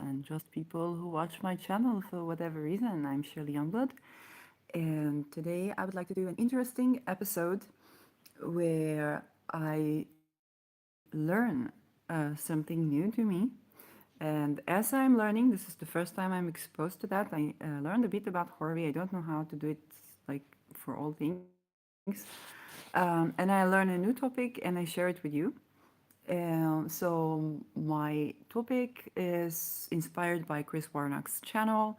and just people who watch my channel for whatever reason. I'm Shirley Youngblood, and today I would like to do an interesting episode where I learn something new to me. And as I'm learning, this is the first time I'm exposed to that. I learned a bit about Horary. I don't know how to do it like for all things. And I learn a new topic and I share it with you. So my topic is inspired by Chris Warnock's channel,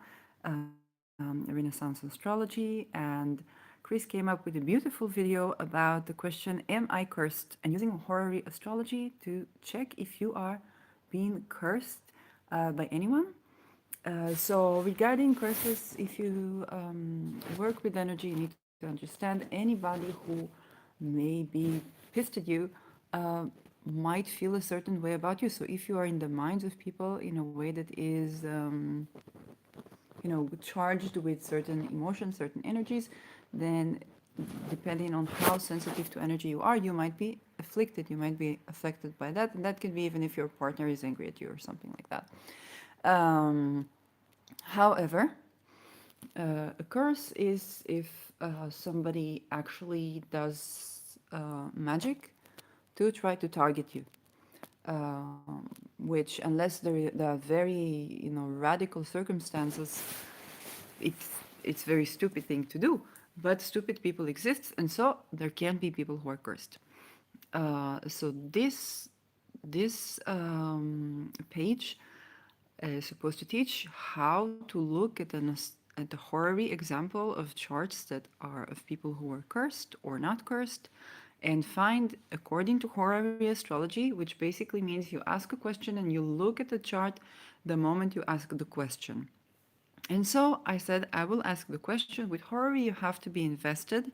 Renaissance Astrology, and Chris came up with a beautiful video about the question, am I cursed? And using horary astrology to check if you are being cursed by anyone. So regarding curses, if you work with energy, you need to understand anybody who may be pissed at you might feel a certain way about you. So if you are in the minds of people in a way that is, charged with certain emotions, certain energies, then depending on how sensitive to energy you are, you might be afflicted. You might be affected by that, and that can be even if your partner is angry at you or something like that. Um, However, a curse is if somebody actually does magic to try to target you, which, unless there are very radical circumstances, it's it's very stupid thing to do. But stupid people exist, and so there can be people who are cursed. So this page is supposed to teach how to look at at the horary example of charts that are of people who are cursed or not cursed, and find, according to horary astrology, which basically means you ask a question and you look at the chart the moment you ask the question. And so I said, I will ask the question. With horary, you have to be invested.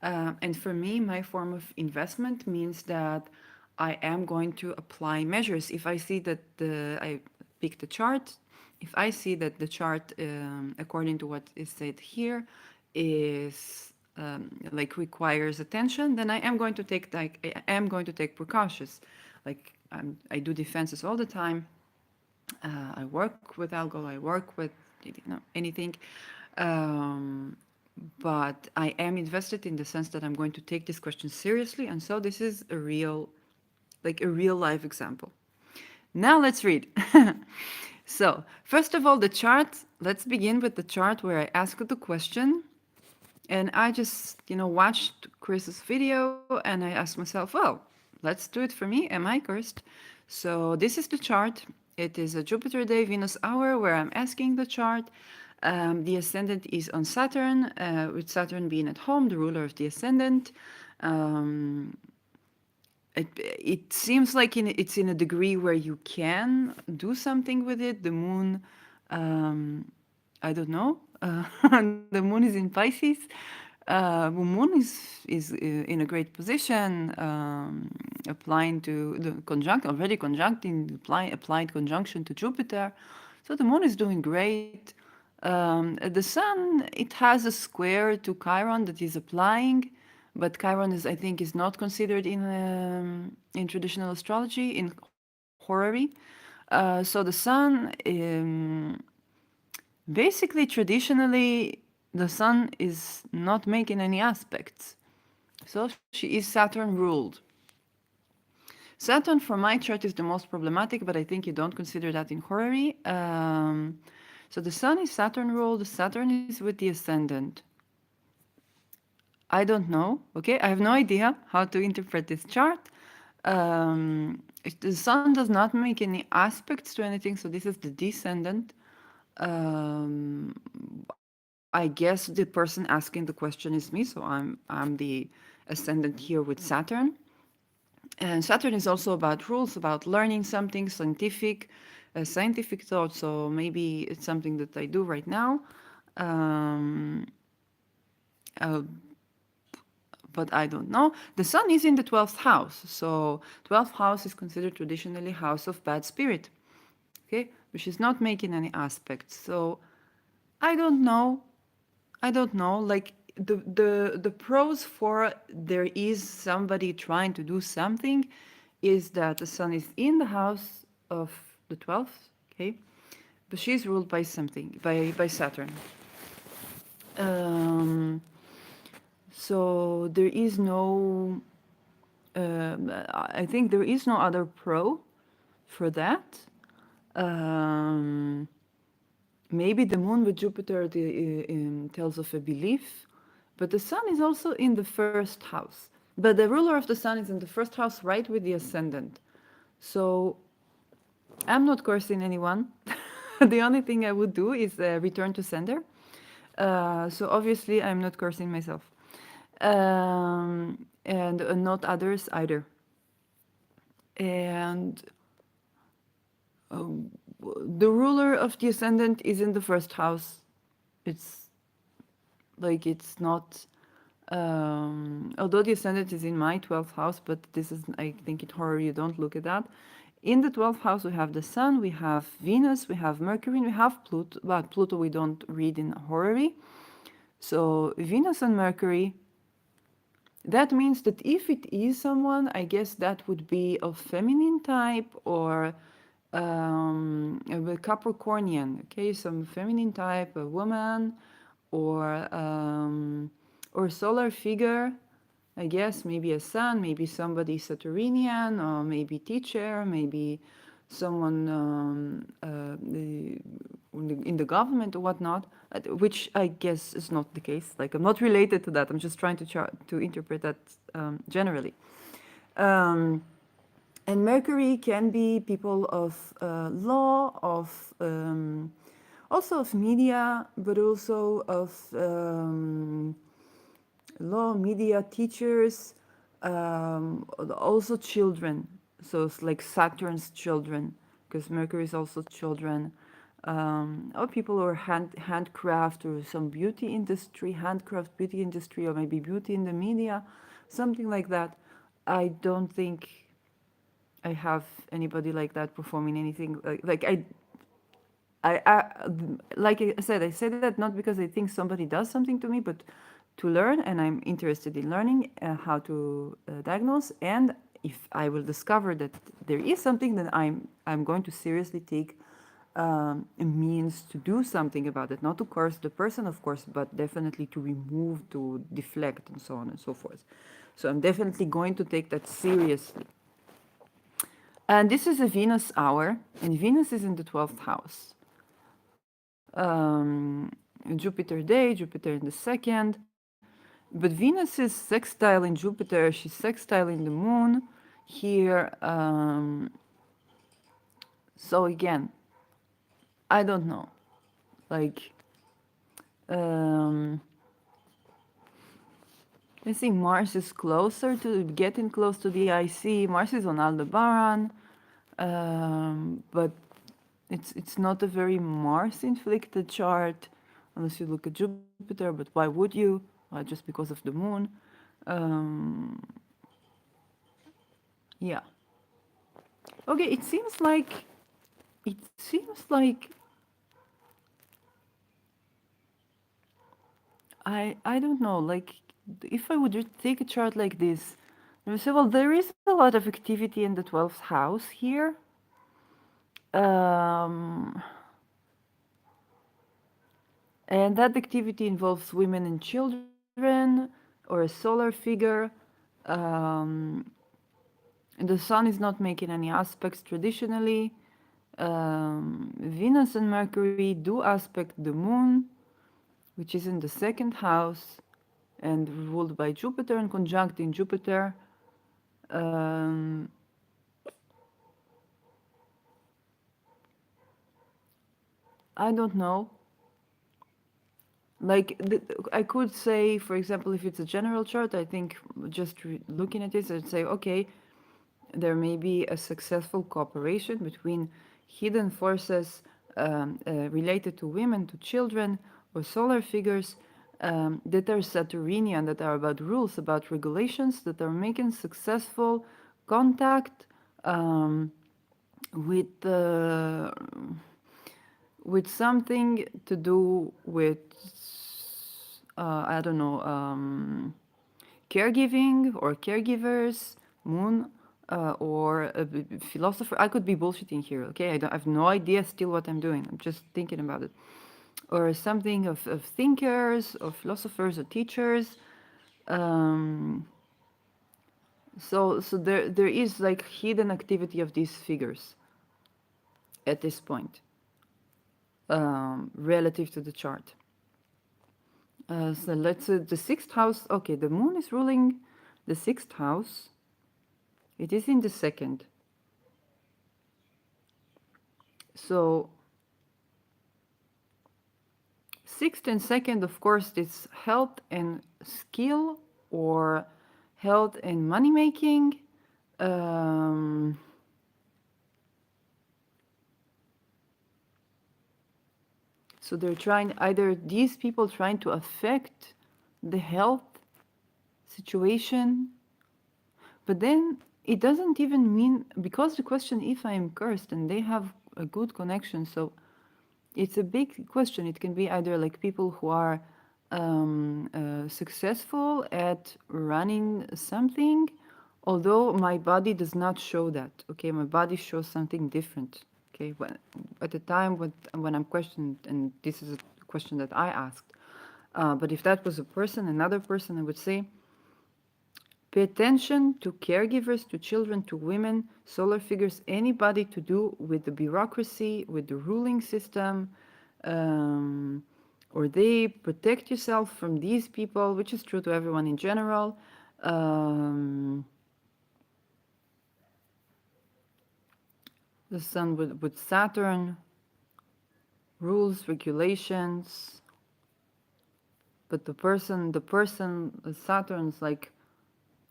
And for me, my form of investment means that I am going to apply measures. If I see that I pick the chart, if I see that the chart, according to what is said here, is like requires attention, then I am going to take precautions. Like I do defenses all the time. I work with alcohol. I work with anything. Um, but I am invested in the sense that I'm going to take this question seriously, and so this is a real life example. Now let's read. So first of all, the chart. Let's begin with the chart where I asked the question, and I just watched Chris's video, and I asked myself, well, let's do it for me. Am I cursed? So this is the chart. It is a Jupiter day Venus hour where I'm asking the chart. The ascendant is on Saturn, with Saturn being at home, the ruler of the ascendant. Um, it seems like it's in a degree where you can do something with it. The moon, I don't know. The moon is in Pisces. The moon is in a great position, applying to the conjunct already conjuncting applied conjunction to Jupiter. So the moon is doing great. The sun, it has a square to Chiron that is applying, but Chiron is, I think, is not considered in traditional astrology in horary. So the sun, basically, traditionally, the sun is not making any aspects. So she is Saturn ruled. Saturn for my chart is the most problematic, but I think you don't consider that in horary. So the sun is Saturn ruled. Saturn is with the ascendant. I don't know. Okay, I have no idea how to interpret this chart. The sun does not make any aspects to anything, so this is the descendant. I guess the person asking the question is me, so I'm the ascendant here with Saturn. And Saturn is also about rules, about learning something scientific, scientific thought. So maybe it's something that I do right now. Um, uh, but I don't know. The sun is in the 12th house. So 12th house is considered traditionally house of bad spirit. Okay, which is not making any aspects. So I don't know. I don't know. Like the pros for there is somebody trying to do something is that the sun is in the house of the 12th. Okay. but she's ruled by something, by Saturn. Um, so there is no, I think there is no other pro for that. Um, Maybe the moon with Jupiter tells of a belief, but the sun is also in the first house. But the ruler of the sun is in the first house, right with the ascendant. So I'm not cursing anyone. The only thing I would do is return to sender. So obviously, I'm not cursing myself, and not others either. And the ruler of the ascendant is in the first house. It's like it's not. Although the ascendant is in my 12th house, but this is, I think, in horror, you don't look at that. In the 12th house, we have the Sun, we have Venus, we have Mercury, and we have Pluto. But Pluto we don't read in Horary. So Venus and Mercury, that means that if it is someone, I guess that would be of feminine type or a Capricornian, okay, some feminine type, a woman, or solar figure. I guess maybe a sun, maybe somebody Saturnian, or maybe teacher, maybe someone in the government or whatnot, which I guess is not the case. Like I'm not related to that. I'm just trying to interpret that generally. Um, and Mercury can be people of law, of also of media, but also of law, media, teachers, also children. So it's like Saturn's children, because Mercury is also children. Or people who are handcraft or some beauty industry, handcraft beauty industry, or maybe beauty in the media, something like that. I don't think I have anybody like that performing anything I like I said that not because I think somebody does something to me, but to learn, and I'm interested in learning how to diagnose. And if I will discover that there is something, then I'm going to seriously take a means to do something about it, not to curse the person, of course, but definitely to remove, to deflect, and so on and so forth. So I'm definitely going to take that seriously. And this is a Venus hour, and Venus is in the 12th house. Jupiter day, Jupiter in the second. But Venus is sextile in Jupiter, she's sextile in the moon here. So again, I don't know. Like, um, I think Mars is closer to getting close to the IC. Mars is on Aldebaran, but it's not a very Mars inflicted chart unless you look at Jupiter. But why would you? Just because of the moon. Um, yeah. Okay. It seems like I don't know. Like if I would just take a chart like this, I would say, well, there is a lot of activity in the 12th house here. Um, and that activity involves women and children or a solar figure. Um, and the sun is not making any aspects traditionally. Venus and Mercury do aspect the moon, which is in the second house and ruled by Jupiter and conjunct in Jupiter. Um, I don't know. Like I could say, for example, if it's a general chart, I think just looking at this, I'd say, okay, there may be a successful cooperation between hidden forces related to women, to children, or solar figures that are Saturnian, that are about rules, about regulations, that are making successful contact um, with something to do with I don't know caregiving or caregivers, moon or a philosopher. I could be bullshitting here, okay? I have no idea still what I'm doing. I'm just thinking about it. Or something of thinkers, or philosophers, or teachers. Um, so there is like hidden activity of these figures at this point, relative to the chart. So let's the sixth house. Okay, the moon is ruling the sixth house. It is in the second. So sixth and second, of course, it's health and skill, or health and money making. Um, so they're trying, either these people trying to affect the health situation, but then it doesn't even mean, because the question if I am cursed, and they have a good connection, so it's a big question. It can be either like people who are successful at running something, although my body does not show that. Okay, my body shows something different. Okay, at the time when I'm questioned, and this is a question that I asked, but if that was a person, another person, I would say, pay attention to caregivers, to children, to women, solar figures, anybody to do with the bureaucracy, with the ruling system, um, or they protect yourself from these people, which is true to everyone in general. Um, the sun with Saturn, rules, regulations, but Saturn's like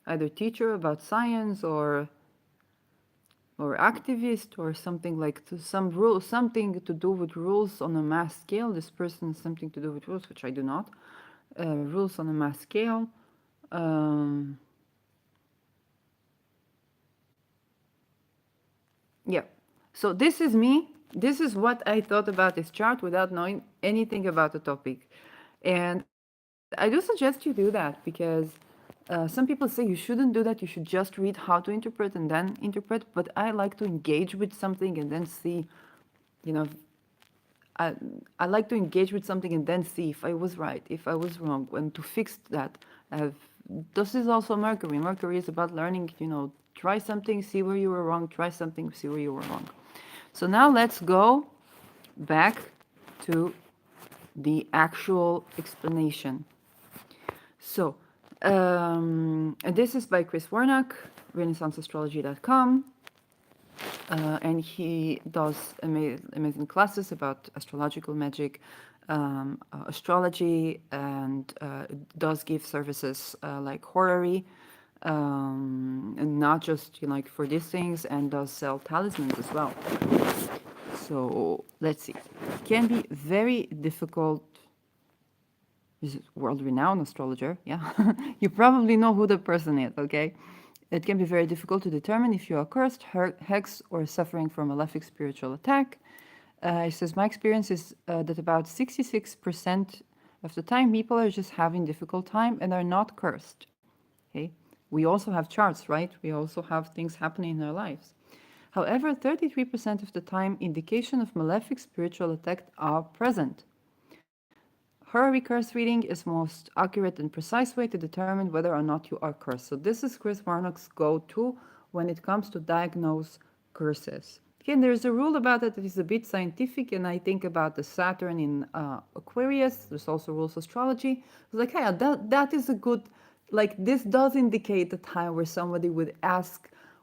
either teacher about science, or activist, or something like some rule, something to do with rules on a mass scale. This person has something to do with rules, which I do not. Rules on a mass scale. Um, yeah. So this is me. This is what I thought about this chart without knowing anything about the topic. And I do suggest you do that, because some people say you shouldn't do that. You should just read how to interpret and then interpret. But I like to engage with something and then see, you know, I, I like to engage with something and then see if I was right, if I was wrong, and to fix that. Uh, this is also Mercury. Mercury is about learning, try something, see where you were wrong, try something, see where you were wrong. So now let's go back to the actual explanation. So, and this is by Chris Warnock, renaissanceastrology.com. And he does amazing classes about astrological magic, astrology, and does give services like Horary, and not just like for these things, and does sell talismans as well. So let's see. It can be very difficult. This is world-renowned astrologer, yeah. You probably know who the person is, okay? It can be very difficult to determine if you are cursed, hexed, or suffering from a malefic spiritual attack. He says, my experience is that about 66% of the time people are just having difficult time and are not cursed. Okay? We also have charts, right? We also have things happening in our lives. However, 33% of the time, indication of malefic spiritual attack are present. Horary curse reading is most accurate and precise way to determine whether or not you are cursed. So this is Chris Warnock's go-to when it comes to diagnose curses. Again, there's a rule about it that is a bit scientific, and I think about the Saturn in Aquarius. There's also rules of astrology. It's like, hey, that is a good, like this does indicate a time where somebody would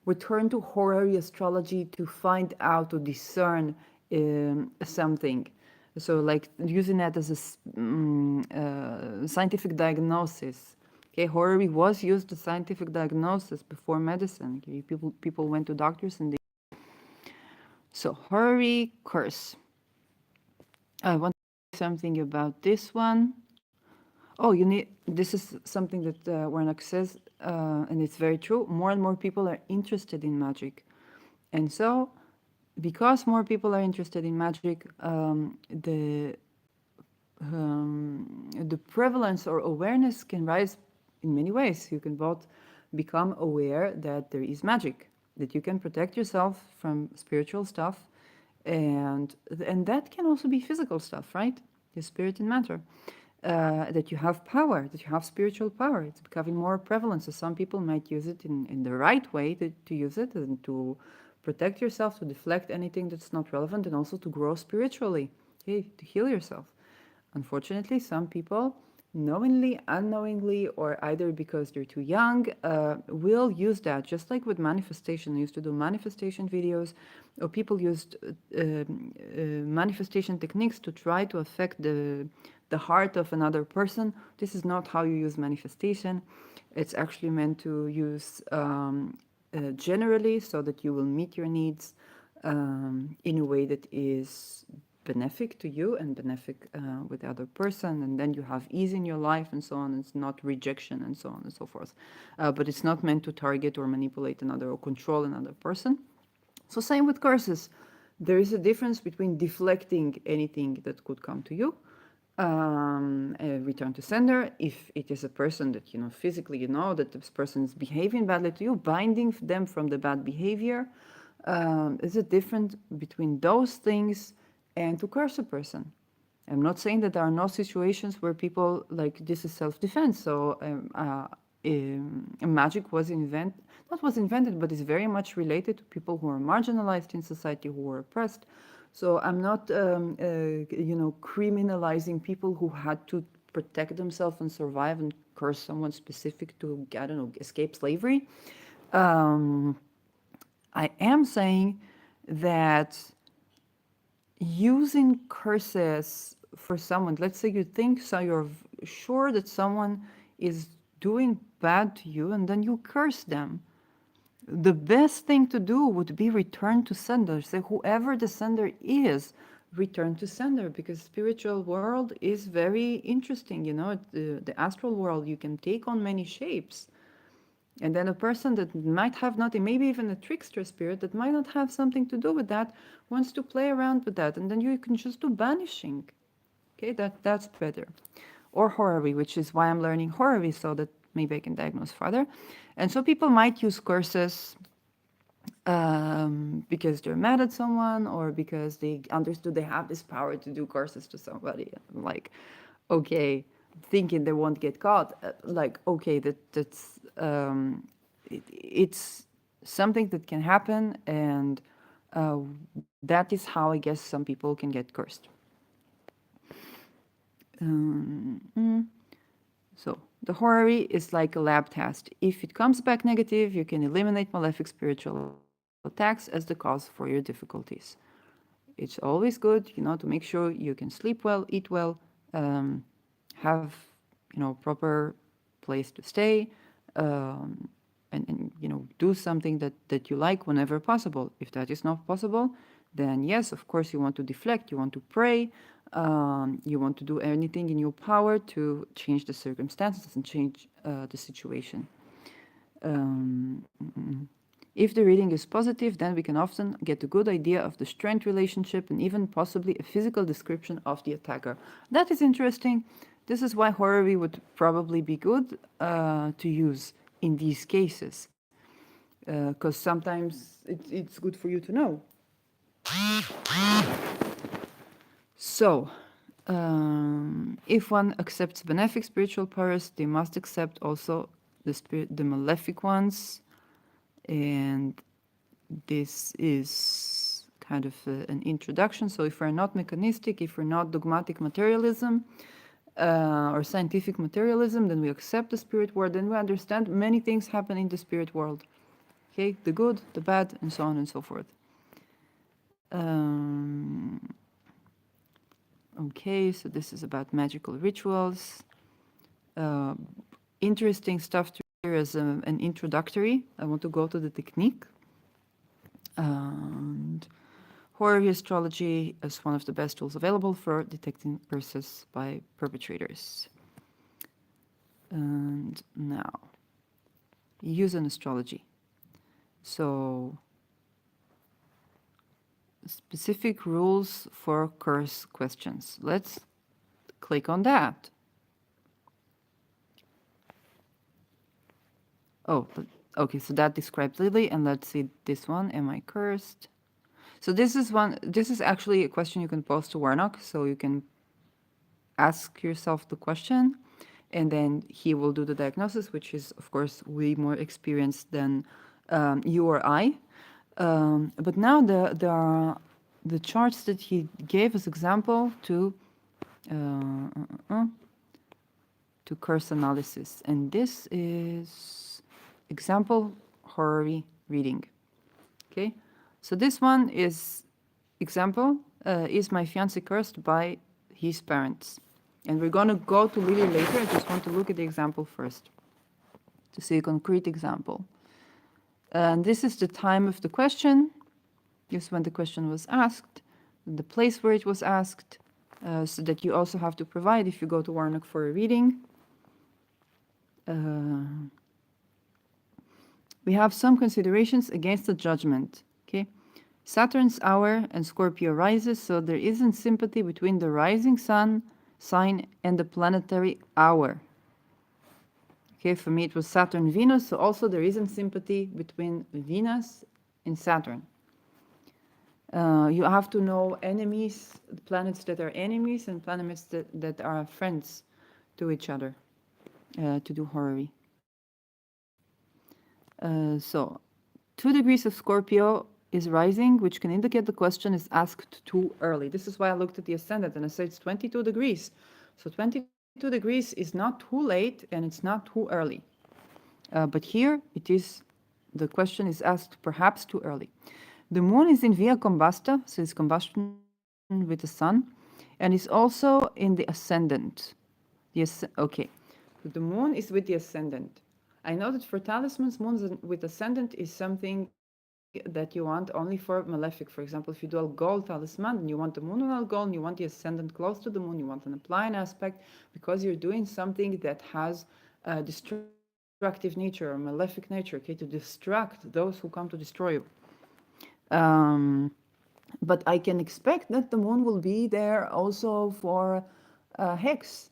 would turn to horary astrology to find out, to discern something. So like using that as a scientific diagnosis. Okay, horary was used as scientific diagnosis before medicine. Okay, people went to doctors and they. So horary curse. I want to say something about this one. Oh, this is something that Warnock says, and it's very true. More and more people are interested in magic. And so, because more people are interested in magic, the prevalence or awareness can rise in many ways. You can both become aware that there is magic. that you can protect yourself from spiritual stuff, and that can also be physical stuff, right? The spirit and matter. That you have power, that you have spiritual power. It's becoming more prevalent. So some people might use it in the right way to use it and to protect yourself, to deflect anything that's not relevant, and also to grow spiritually, okay, to heal yourself. Unfortunately, some people, knowingly, unknowingly, or either because they're too young, will use that. Just like with manifestation, I used to do manifestation videos, or people used manifestation techniques to try to affect the heart of another person. This is not how you use manifestation. It's actually meant to use generally, so that you will meet your needs in a way that is benefic to you and benefic with the other person, and then you have ease in your life and so on. It's not rejection and so on and so forth. But it's not meant to target or manipulate another or control another person. So same with curses. There is a difference between deflecting anything that could come to you, return to sender, if it is a person that physically that this person is behaving badly to you, binding them from the bad behavior. Is a difference between those things and to curse a person. I'm not saying that there are no situations where people like this is self-defense. So magic was not was invented, but is very much related to people who are marginalized in society, who are oppressed. So I'm not, criminalizing people who had to protect themselves and survive and curse someone specific to, I don't know, escape slavery. Um, I am saying that using curses for someone, let's say you think so, you're sure that someone is doing bad to you, and then you curse them. The best thing to do would be return to sender. Say, whoever the sender is, return to sender, because spiritual world is very interesting. The astral world, you can take on many shapes. And then a person that might have nothing, maybe even a trickster spirit that might not have something to do with that, wants to play around with that. And then you can just do banishing. Okay, that's better. Or horary, which is why I'm learning horary, so that maybe I can diagnose further. And so people might use curses because they're mad at someone, or because they understood they have this power to do curses to somebody. Like, okay, thinking they won't get caught. Like, okay, it's something that can happen, and that is how I guess some people can get cursed. So the horary is like a lab test. If it comes back negative, you can eliminate malefic spiritual attacks as the cause for your difficulties. It's always good, to make sure you can sleep well, eat well, have, proper place to stay, and do something that you like whenever possible. If that is not possible, then yes, of course, you want to deflect, you want to pray, you want to do anything in your power to change the circumstances and change the situation. If the reading is positive, then we can often get a good idea of the strength relationship and even possibly a physical description of the attacker. That is interesting. This is why horary would probably be good to use in these cases, because sometimes it's good for you to know. So, if one accepts benefic spiritual powers, they must accept also the malefic ones, and this is kind of an introduction. So if we're not mechanistic, if we're not dogmatic materialism or scientific materialism, then we accept the spirit world, and we understand many things happen in the spirit world. Okay, the good, the bad, and so on and so forth. Okay, so this is about magical rituals. Interesting stuff here as an introductory. I want to go to the technique. And horary astrology is one of the best tools available for detecting curses by perpetrators. And now, use an astrology. So, specific rules for curse questions. Let's click on that. Oh, Okay, so that describes Lily, and let's see this one. Am I cursed? So this is one. This is actually a question you can post to Warnock, so you can ask yourself the question, and then he will do the diagnosis, which is of course way more experienced than you or I. But now the charts that he gave as example uh, uh, uh, to curse analysis, and this is example horary reading. Okay, so this one is example, is my fiance cursed by his parents? And we're going to go to Lily later. I just want to look at the example first to see a concrete example. And this is the time of the question. This is when the question was asked, the place where it was asked, so that you also have to provide if you go to Warnock for a reading. We have some considerations against the judgment. Okay, Saturn's hour and Scorpio rises, so there isn't sympathy between the rising sun sign and the planetary hour. Okay, for me it was Saturn Venus, so also there isn't sympathy between Venus and Saturn. You have to know enemies, planets that are enemies, and planets that are friends to each other to do horary. So 2 degrees of Scorpio is rising, which can indicate the question is asked too early. This is why I looked at the ascendant and I said it's 22 degrees. So 22 degrees is not too late and it's not too early. But here it is, the question is asked perhaps too early. The moon is in via combusta, so it's combustion with the sun, and is also in the ascendant. Okay, so the moon is with the ascendant. I know that for talismans, moons with ascendant is something that you want only for malefic. For example, if you do a gold talisman, and you want the moon on a gold, and you want the ascendant close to the moon, you want an appliance aspect, because you're doing something that has a destructive nature or malefic nature, okay, to distract those who come to destroy you. Um, but I can expect that the moon will be there also for hex,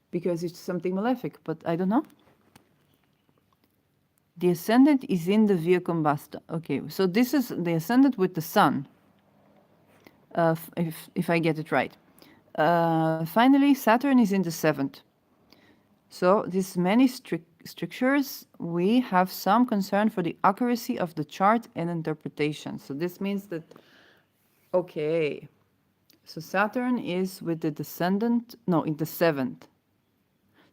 because it's something malefic, but I don't know. The ascendant is in the via combusta. Okay, so this is the ascendant with the sun, if I get it right. Finally, Saturn is in the 7th. So these many strictures, we have some concern for the accuracy of the chart and interpretation. So this means that, okay, so Saturn is with the descendant, no, in the 7th.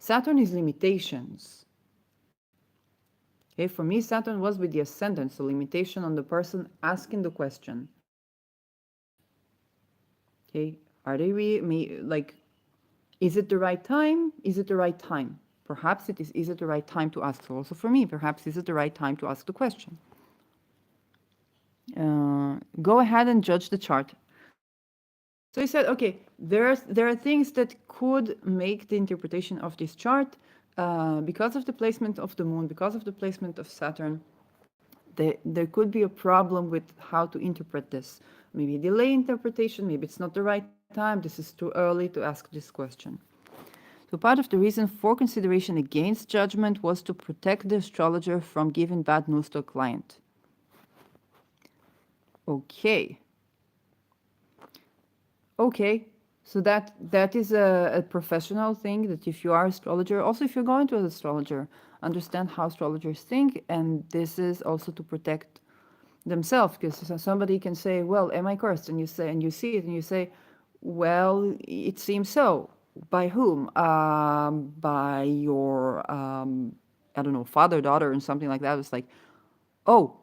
Saturn is limitations. Okay, for me, Saturn was with the ascendant, so limitation on the person asking the question. Okay, are they like, is it the right time? Is it the right time? Perhaps it is it the right time to ask? So also for me, perhaps is it the right time to ask the question? Go ahead and judge the chart. So he said, okay, there are things that could make the interpretation of this chart because of the placement of the moon, because of the placement of Saturn. There could be a problem with how to interpret this. Maybe a delay interpretation, maybe it's not the right time, this is too early to ask this question. So part of the reason for consideration against judgment was to protect the astrologer from giving bad news to a client. Okay. Okay, so that is a professional thing, that if you are astrologer, also if you're going to an astrologer, understand how astrologers think, and this is also to protect themselves, because somebody can say, well, am I cursed? And you say, and you see it and you say, well, it seems so. By whom? By your I don't know, father, daughter, and something like that. It's like, oh.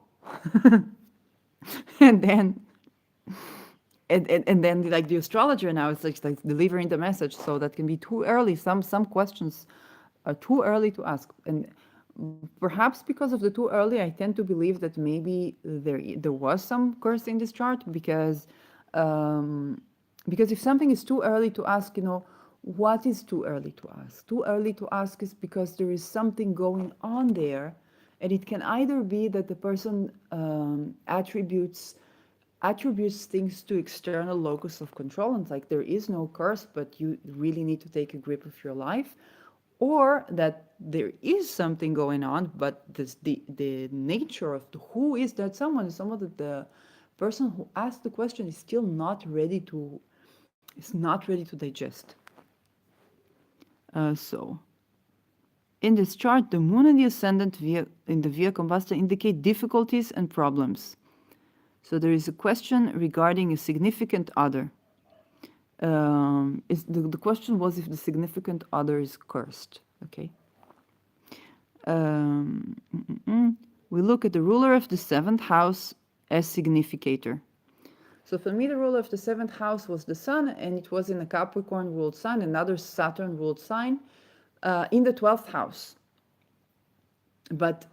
and then and then like the astrologer now is like delivering the message, so that can be too early. Some questions are too early to ask, and perhaps because of the too early, I tend to believe that maybe there was some curse in this chart, because if something is too early to ask, what is too early to ask? Too early to ask is because there is something going on there, and it can either be that the person attributes things to external locus of control, and like there is no curse, but you really need to take a grip of your life, or that there is something going on, but the nature of who is that someone that the person who asked the question is not ready to digest. So in this chart, the moon and the ascendant in the via combustor indicate difficulties and problems. So there is a question regarding a significant other. The question was if the significant other is cursed. Okay. Um, we look at the ruler of the seventh house as significator. So for me, the ruler of the seventh house was the sun, and it was in a Capricorn ruled sign, another Saturn ruled sign, in the 12th house. But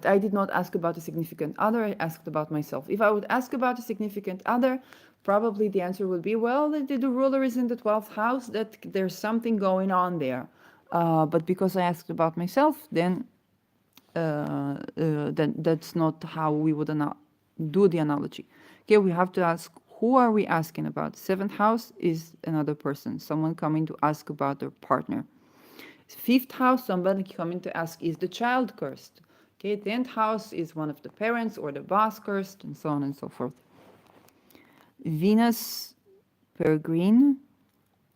I did not ask about a significant other. I asked about myself. If I would ask about a significant other, probably the answer would be, well, the ruler is in the 12th house, that there's something going on there. But because I asked about myself, then that's not how we would do the analogy. Okay, we have to ask, who are we asking about? Seventh house is another person, someone coming to ask about their partner. Fifth house, somebody coming to ask, is the child cursed? Okay, 10th house is one of the parents or the boss cursed, and so on and so forth. Venus peregrine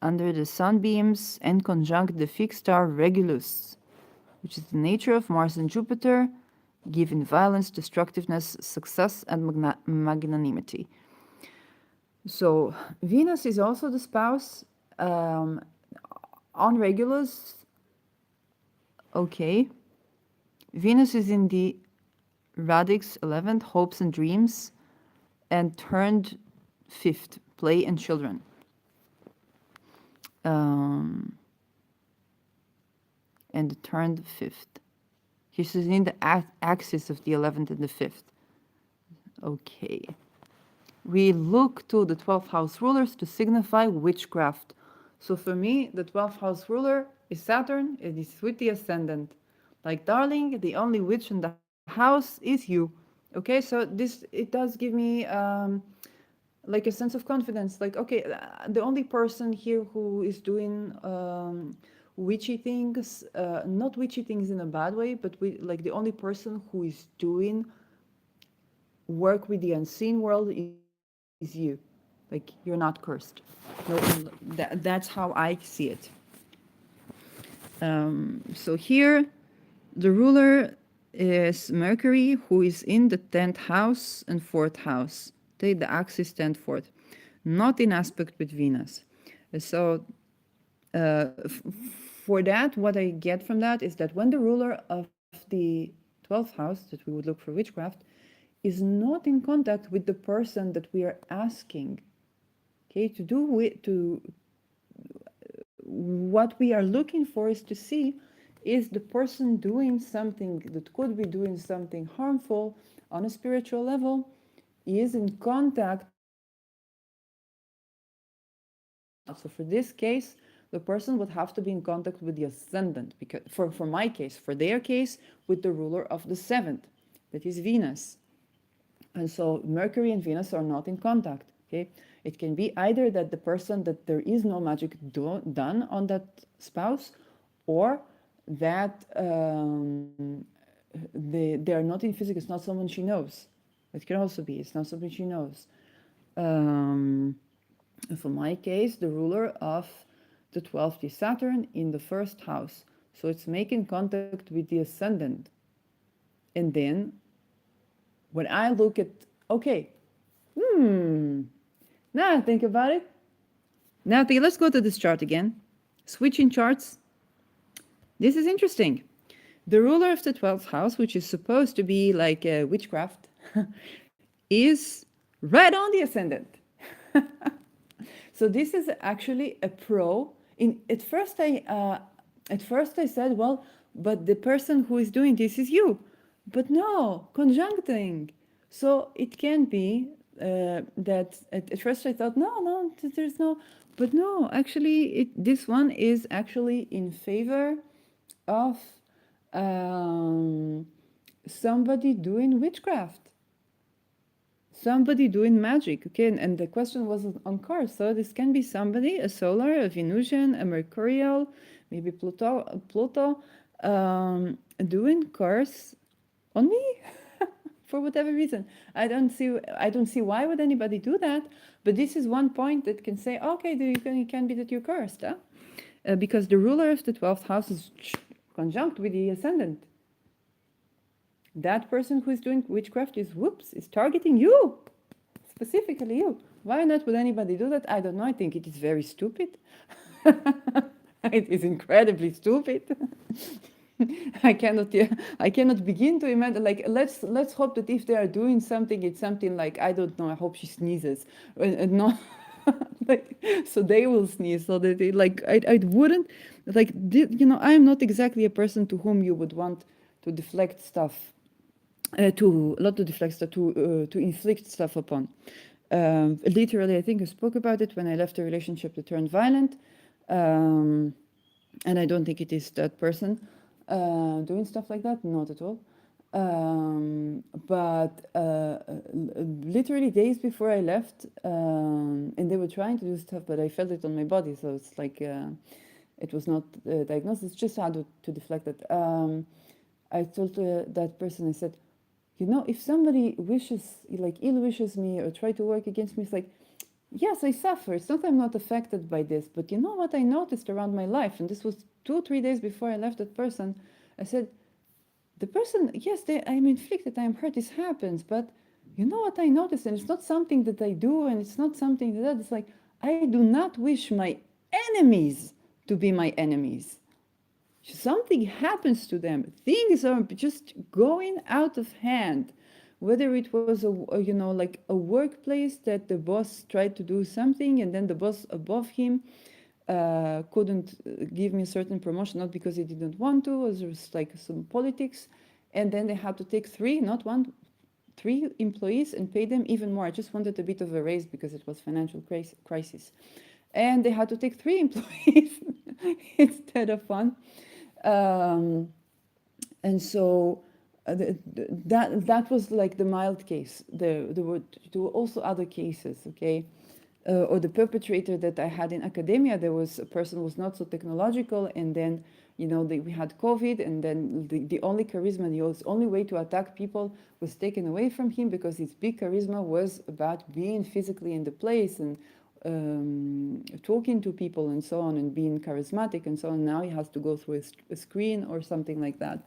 under the sunbeams and conjunct the fixed star Regulus, which is the nature of Mars and Jupiter, giving violence, destructiveness, success, and magnanimity. So Venus is also the spouse. On Regulus, okay. Venus is in the radix 11th, hopes and dreams, and turned 5th, play and children. And turned 5th. This is in the axis of the 11th and the 5th. Okay. We look to the 12th house rulers to signify witchcraft. So for me, the 12th house ruler is Saturn. It is with the ascendant. Like, darling, the only witch in the house is you. Okay, so it does give me like a sense of confidence. Like, okay, the only person here who is doing witchy things, not witchy things in a bad way, but like the only person who is doing work with the unseen world is you. Like, you're not cursed. No, that's how I see it. So here, the ruler is Mercury, who is in the 10th house and 4th house. The axis 10th, 4th, not in aspect with Venus. So for that, what I get from that is that when the ruler of the 12th house, that we would look for witchcraft, is not in contact with the person that we are asking, okay, what we are looking for is to see, is the person doing something that could be doing something harmful on a spiritual level, is in contact or not. So for this case, the person would have to be in contact with the ascendant, because for my case, for their case, with the ruler of the 7th, that is Venus. And so Mercury and Venus are not in contact. Okay, it can be either that the person, that there is no magic done on that spouse, or that they are not in physics. It's not someone she knows. It can also be, it's not something she knows. For my case, the ruler of the 12th is Saturn in the 1st house. So it's making contact with the ascendant. And then when I look at, okay, now I think about it. Now let's go to this chart again. Switching charts. This is interesting. The ruler of the 12th house, which is supposed to be like witchcraft, is right on the ascendant. So this is actually a pro. At first I said, well, but the person who is doing this is you. But no, conjuncting. So it can be that at first I thought, no, there's no, but no, actually this one is actually in favor of somebody doing witchcraft, somebody doing magic. Okay, and the question was on cars, so this can be somebody, a solar, a Venusian, a mercurial, maybe Pluto doing curse on me for whatever reason. I don't see why would anybody do that. But this is one point that can say, okay, it can be that you're cursed, huh? Because the ruler of the 12th house is conjunct with the ascendant. That person who is doing witchcraft is targeting you, specifically you. Why not would anybody do that? I don't know. I think it is very stupid. It is incredibly stupid. I cannot begin to imagine. Like, let's hope that if they are doing something, it's something like, I don't know. I hope she sneezes, and not like, so they will sneeze. So that they, like, I wouldn't like, I'm not exactly a person to whom you would want to deflect stuff, to not to deflect stuff, to inflict stuff upon. Literally, I think I spoke about it when I left a relationship that turned violent. And I don't think it is that person doing stuff like that, not at all. But literally days before I left, and they were trying to do stuff, but I felt it on my body, so it's like it was not diagnosed. It's just how to deflect it. I told that person, I said, if somebody ill wishes me or try to work against me, it's like, yes, I suffer. It's not that I'm not affected by this, but you know what I noticed around my life, and this was 2-3 days before I left that person. I said, the person, yes, I'm inflicted, I'm hurt, this happens, but you know what I noticed, and it's not something that I do, and it's not something it's like, I do not wish my enemies to be my enemies. Something happens to them. Things are just going out of hand. Whether it was like a workplace that the boss tried to do something, and then the boss above him couldn't give me a certain promotion, not because he didn't want to, there was like some politics, and then they had to take 3, not 1, 3 employees and pay them even more. I just wanted a bit of a raise because it was financial crisis, and they had to take 3 employees instead of 1. And so that was like the mild case. There were also other cases, okay? Or the perpetrator that I had in academia, there was a person who was not so technological, and then we had COVID, and then the only charisma, the only way to attack people was taken away from him, because his big charisma was about being physically in the place and talking to people and so on, and being charismatic and so on. Now he has to go through a screen or something like that.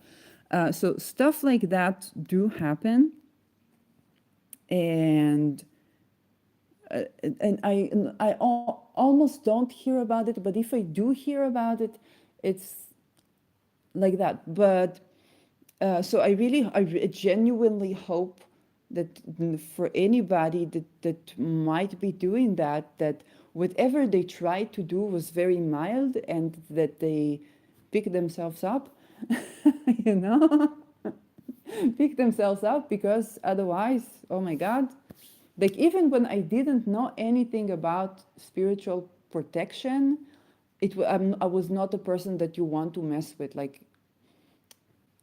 So stuff like that do happen, and I almost don't hear about it, but if I do hear about it, it's like that. But so I genuinely hope that for anybody that might be doing that whatever they tried to do was very mild, and that they pick themselves up, you know, pick themselves up, because otherwise, oh my God, like even when I didn't know anything about spiritual protection, I was not a person that you want to mess with. Like,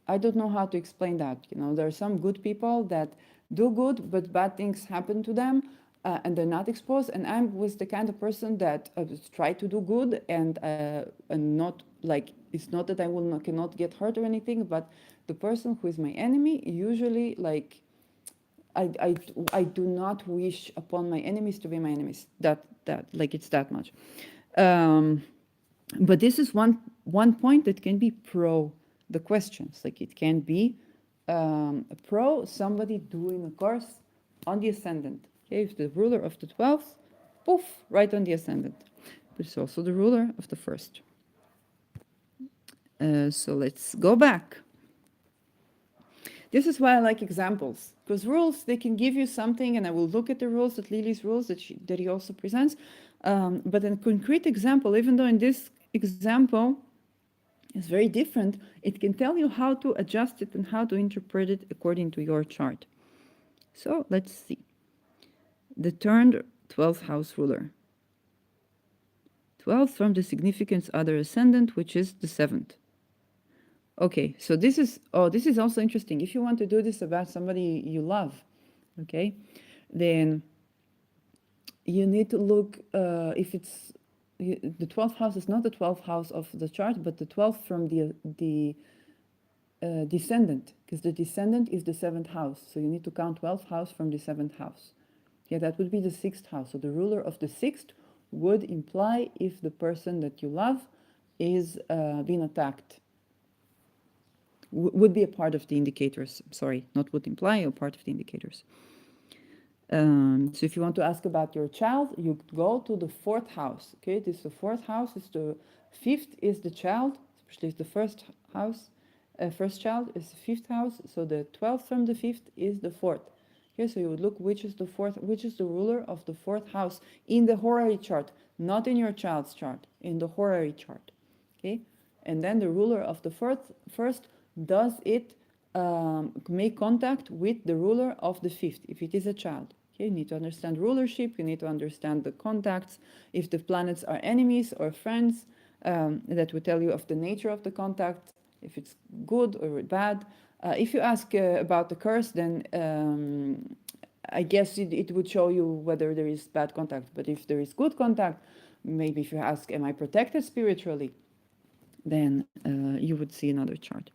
I don't know how to explain that. There are some good people that do good, but bad things happen to them, and they're not exposed. And I was the kind of person that try to do good, and not like, it's not that cannot get hurt or anything, but the person who is my enemy, usually, like, I do not wish upon my enemies to be my enemies. That like, it's that much. But this is one point that can be pro the questions. Like, it can be pro somebody doing a course on the ascendant. Okay, if the ruler of the 12th, poof, right on the ascendant. But it's also the ruler of the first. So let's go back. This is why I like examples, because rules, they can give you something, and I will look at the rules, at Lily's rules that he also presents. But a concrete example, even though in this example is very different, it can tell you how to adjust it and how to interpret it according to your chart. So let's see. The turned 12th house ruler. 12th from the significance other ascendant, which is the 7th. Okay, so this is also interesting. If you want to do this about somebody you love, okay, then you need to look if it's the 12th house is not the 12th house of the chart, but the 12th from the descendant, because the descendant is the 7th house. So you need to count 12th house from the 7th house. Yeah, that would be the 6th house. So the ruler of the 6th would imply if the person that you love is being attacked. Would be a part of the indicators. Sorry, not would imply, a part of the indicators. So if you want to ask about your child, you go to the 4th house. Okay, this is the 4th house. Is the 5th is the child, especially if the first house, first child is the 5th house. So the 12th from the 5th is the 4th. Okay, so you would look which is the 4th, which is the ruler of the 4th house in the horary chart, not in your child's chart, in the horary chart. Okay, and then the ruler of the first, does it make contact with the ruler of the 5th if it is a child? Okay, you need to understand rulership, you need to understand the contacts, if the planets are enemies or friends, that will tell you of the nature of the contact, if it's good or bad. If you ask about the curse, then I guess it would show you whether there is bad contact. But if there is good contact, maybe if you ask, am I protected spiritually? Then you would see another chart.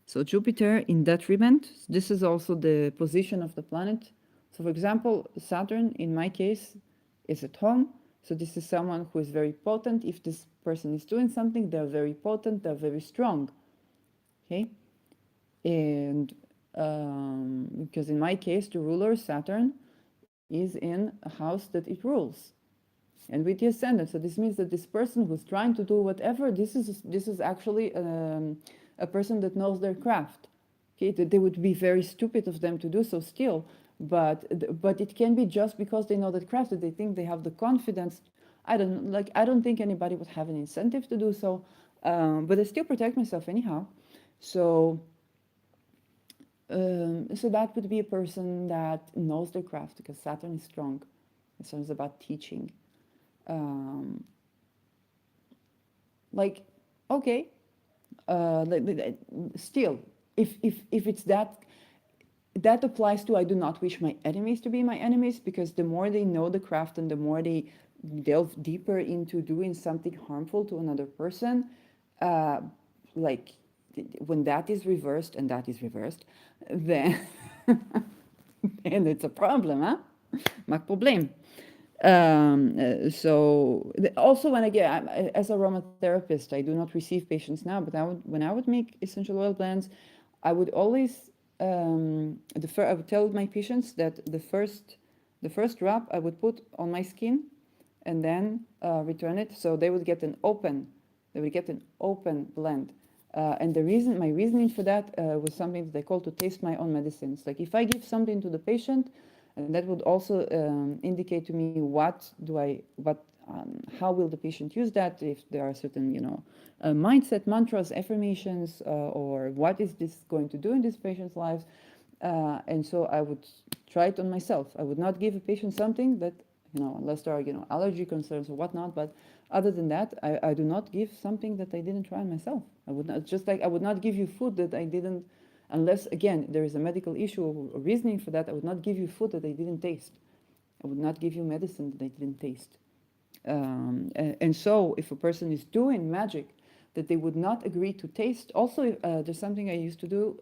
So Jupiter in detriment, this is also the position of the planet. So for example, Saturn, in my case, is at home. So this is someone who is very potent. If this person is doing something, they're very potent, they're very strong. Okay? And because in my case, the ruler, Saturn, is in a house that it rules. And with the ascendant, so this means that this person who's trying to do whatever, this is actually a person that knows their craft. Okay, they would be very stupid of them to do so still, but it can be just because they know that craft, that they think they have the confidence. I don't think anybody would have an incentive to do so, but I still protect myself anyhow. So so that would be a person that knows their craft, because Saturn is strong. Saturn is about teaching. Um, like, okay, still, if it's that, that applies to, I do not wish my enemies to be my enemies, because the more they know the craft and the more they delve deeper into doing something harmful to another person, like when that is reversed, and that is reversed, then then it's a problem, huh? Maak probleem. So also when I get, as a aromatherapist, I do not receive patients now, but when I would make essential oil blends, I would always I would tell my patients that the first drop I would put on my skin, and then return it, so they would get an open blend. And my reasoning for that was something that I call to taste my own medicines. Like if I give something to the patient, and that would also indicate to me how will the patient use that, if there are certain, mindset, mantras, affirmations, or what is this going to do in this patient's life. And so I would try it on myself. I would not give a patient something that, unless there are, allergy concerns or whatnot, but other than that, I do not give something that I didn't try on myself. I would not, just like I would not give you food that I didn't, unless, again, there is a medical issue or reasoning for that. I would not give you food that I didn't taste. I would not give you medicine that I didn't taste. And so if a person is doing magic that they would not agree to taste, also there's something I used to do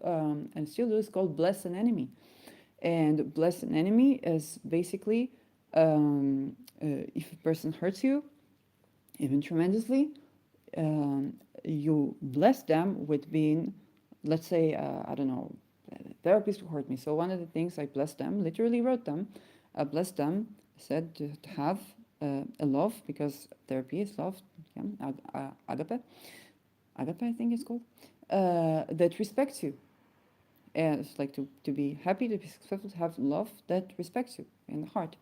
and still do, is called bless an enemy. And bless an enemy is basically if a person hurts you, even tremendously, you bless them with being, let's say, I don't know, therapists who hurt me. So one of the things I blessed them, literally wrote them, I blessed them, said to have a love, because therapy is love, yeah, agape, I think it's called, that respects you. And it's like to be happy, to be successful, to have love that respects you in the heart.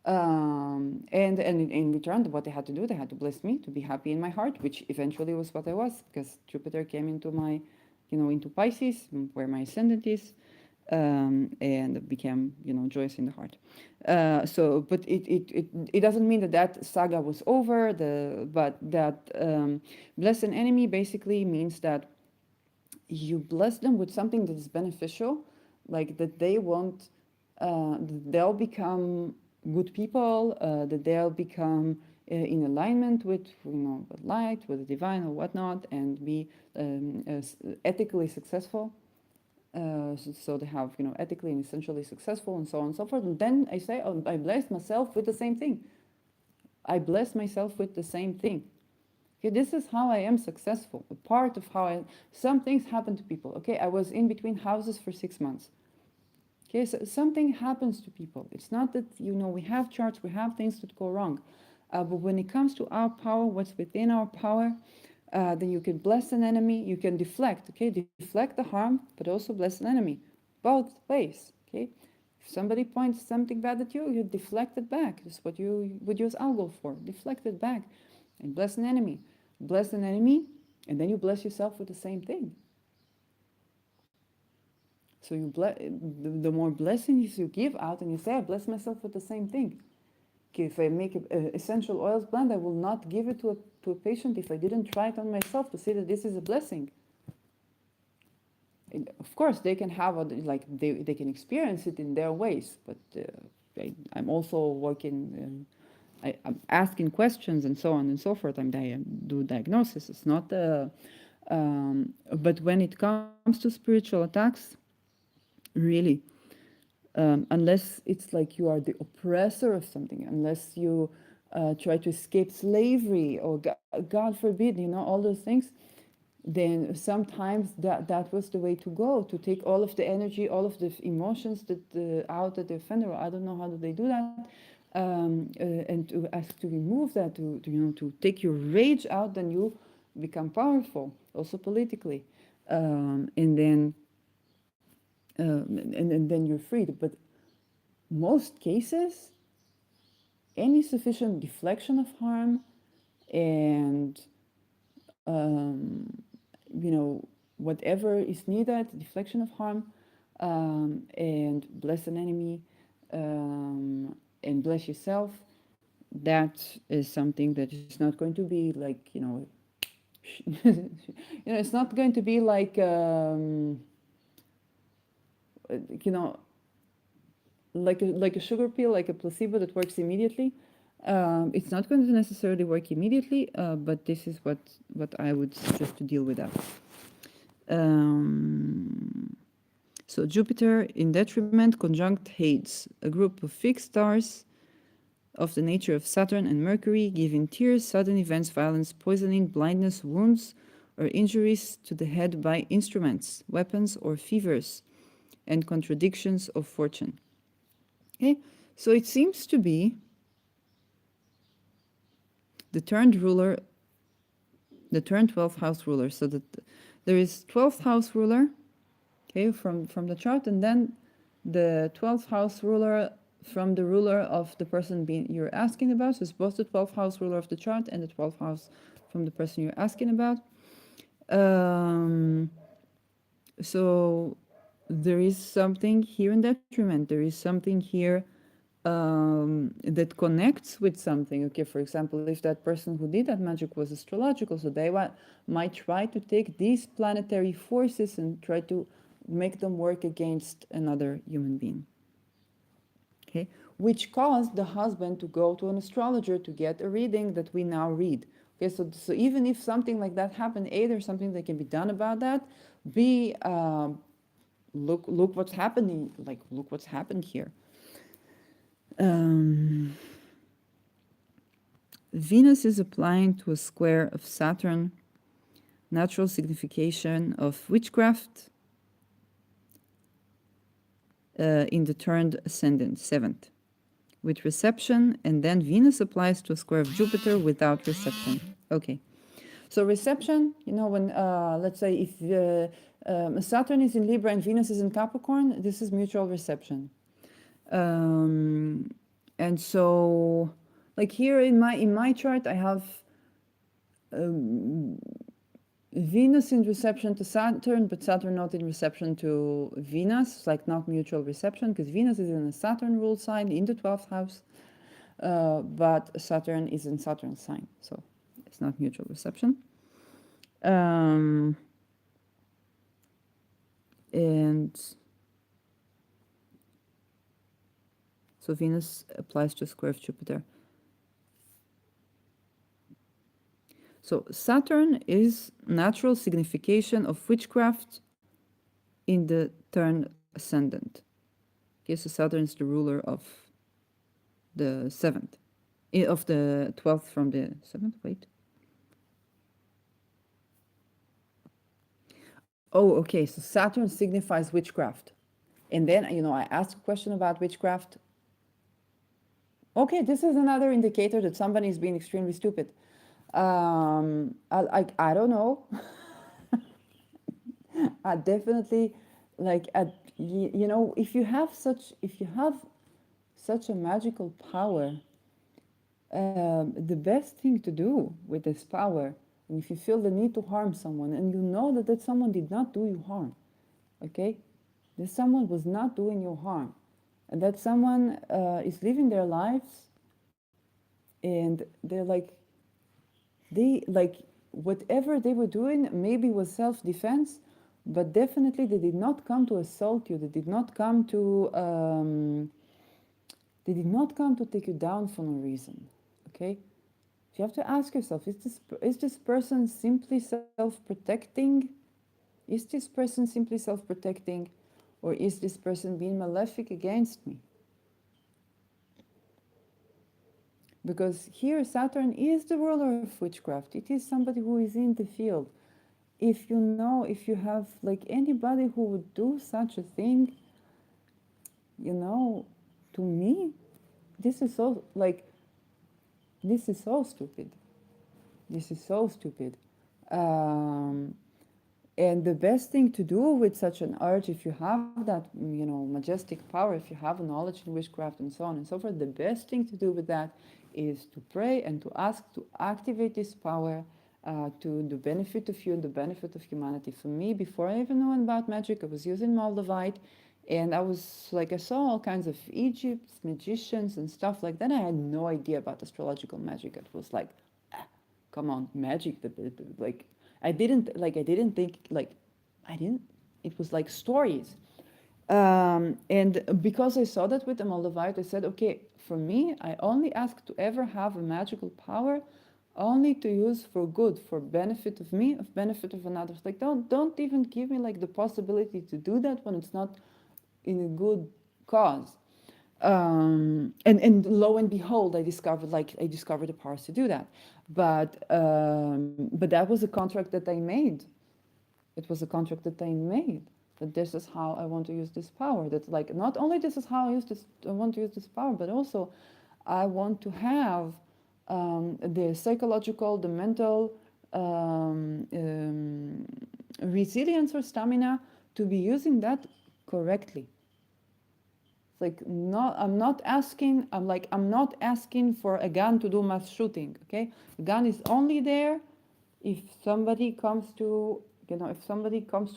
And in return, what they had to do, they had to bless me to be happy in my heart, which eventually was what I was, because Jupiter came into my, into Pisces, where my ascendant is, and became, joyous in the heart. But it doesn't mean that saga was over. But that bless an enemy basically means that you bless them with something that is beneficial, like that they won't, they'll become good people, that they'll become in alignment with, with light, with the divine or whatnot, and be ethically successful. So they have, ethically and essentially successful, and so on and so forth. And then I say, oh, I bless myself with the same thing. I bless myself with the same thing. Okay, this is how I am successful. A part of how some things happen to people. Okay, I was in between houses for 6 months. Okay, so something happens to people. It's not that, we have charts, we have things that go wrong. But when it comes to our power, what's within our power, then you can bless an enemy, you can deflect, okay? Deflect the harm, but also bless an enemy. Both ways, okay? If somebody points something bad at you, you deflect it back. That's what you would use algo for. Deflect it back and bless an enemy. Bless an enemy, and then you bless yourself with the same thing. So the more blessings you give out, and you say, I bless myself with the same thing. Okay, if I make an essential oils blend, I will not give it to a patient if I didn't try it on myself to see that this is a blessing. And of course, they can have, they can experience it in their ways, but I'm also working, I'm asking questions and so on and so forth. I do diagnosis. It's not, but when it comes to spiritual attacks, really, unless it's like you are the oppressor of something, unless you try to escape slavery or God forbid, all those things, then sometimes that was the way to go, to take all of the energy, all of the emotions that out at the offender. I don't know how do they do that, and to ask to remove that, to take your rage out, then you become powerful, also politically, and then and then you're freed. But most cases, any sufficient deflection of harm and whatever is needed, deflection of harm, and bless an enemy, and bless yourself, that is something that is not going to be like, it's not going to be like, you know, like a sugar pill, like a placebo that works immediately. It's not going to necessarily work immediately, but this is what I would suggest to deal with that. So Jupiter in detriment conjunct Hades, a group of fixed stars of the nature of Saturn and Mercury, giving tears, sudden events, violence, poisoning, blindness, wounds, or injuries to the head by instruments, weapons, or fevers, and contradictions of fortune. Okay, so it seems to be the turned ruler, the turned 12th house ruler. So that there is 12th house ruler, okay, from the chart, and then the 12th house ruler from the ruler of the person you're asking about. So it's both the 12th house ruler of the chart and the 12th house from the person you're asking about. So there is something here in detriment. There is something here that connects with something. Okay, for example, if that person who did that magic was astrological, so they might try to take these planetary forces and try to make them work against another human being. Okay, which caused the husband to go to an astrologer to get a reading that we now read. Okay, so even if something like that happened, A, there's something that can be done about that. B, look what's happening. Like, look what's happened here. Venus is applying to a square of Saturn, natural signification of witchcraft in the turned ascendant, 7th, with reception, and then Venus applies to a square of Jupiter without reception. Okay, so reception, when, let's say, if Saturn is in Libra and Venus is in Capricorn, this is mutual reception. And so, like here in my chart, I have Venus in reception to Saturn, but Saturn not in reception to Venus. It's like not mutual reception, because Venus is in a Saturn ruled sign in the 12th house, but Saturn is in Saturn sign, so it's not mutual reception. And So Venus applies to square of Jupiter. So Saturn is natural signification of witchcraft in the turn ascendant. Okay, so Saturn is the ruler of the seventh, of the 12th from the seventh. Wait. Oh, okay. So Saturn signifies witchcraft. And then, I asked a question about witchcraft. Okay, this is another indicator that somebody is being extremely stupid. I don't know. I definitely like if you have such a magical power, the best thing to do with this power, and if you feel the need to harm someone, and you know that someone did not do you harm, okay, that someone was not doing you harm, and that someone is living their lives, and they whatever they were doing maybe was self-defense, but definitely they did not come to assault you. They did not come to take you down for no reason. Okay, you have to ask yourself: is this person simply self-protecting? Is this person simply self-protecting, or is this person being malefic against me? Because here Saturn is the ruler of witchcraft. It is somebody who is in the field. If you have like anybody who would do such a thing, you know, to me, this is so like, this is so stupid. This is so stupid. Um, and the best thing to do with such an urge, if you have that, majestic power, if you have a knowledge in witchcraft and so on and so forth, the best thing to do with that is to pray and to ask to activate this power to the benefit of you and the benefit of humanity. For me, before I even knew about magic, I was using Moldavite, and I saw all kinds of Egypt magicians and stuff like that. I had no idea about astrological magic. It was like, come on, magic, like I didn't think like I didn't it was like stories. And because I saw that with the Moldavite, I said, okay, for me, I only ask to ever have a magical power only to use for good, for benefit of me, of benefit of another. Like don't even give me like the possibility to do that when it's not in a good cause. And lo and behold, I discovered the powers to do that. But that was a contract that I made. It was a contract that I made, that this is how I want to use this power. That like not only this is how I want to use this power, but also I want to have the psychological, the mental resilience or stamina to be using that correctly. Like I'm not asking for a gun to do mass shooting. Okay, the gun is only there if somebody comes to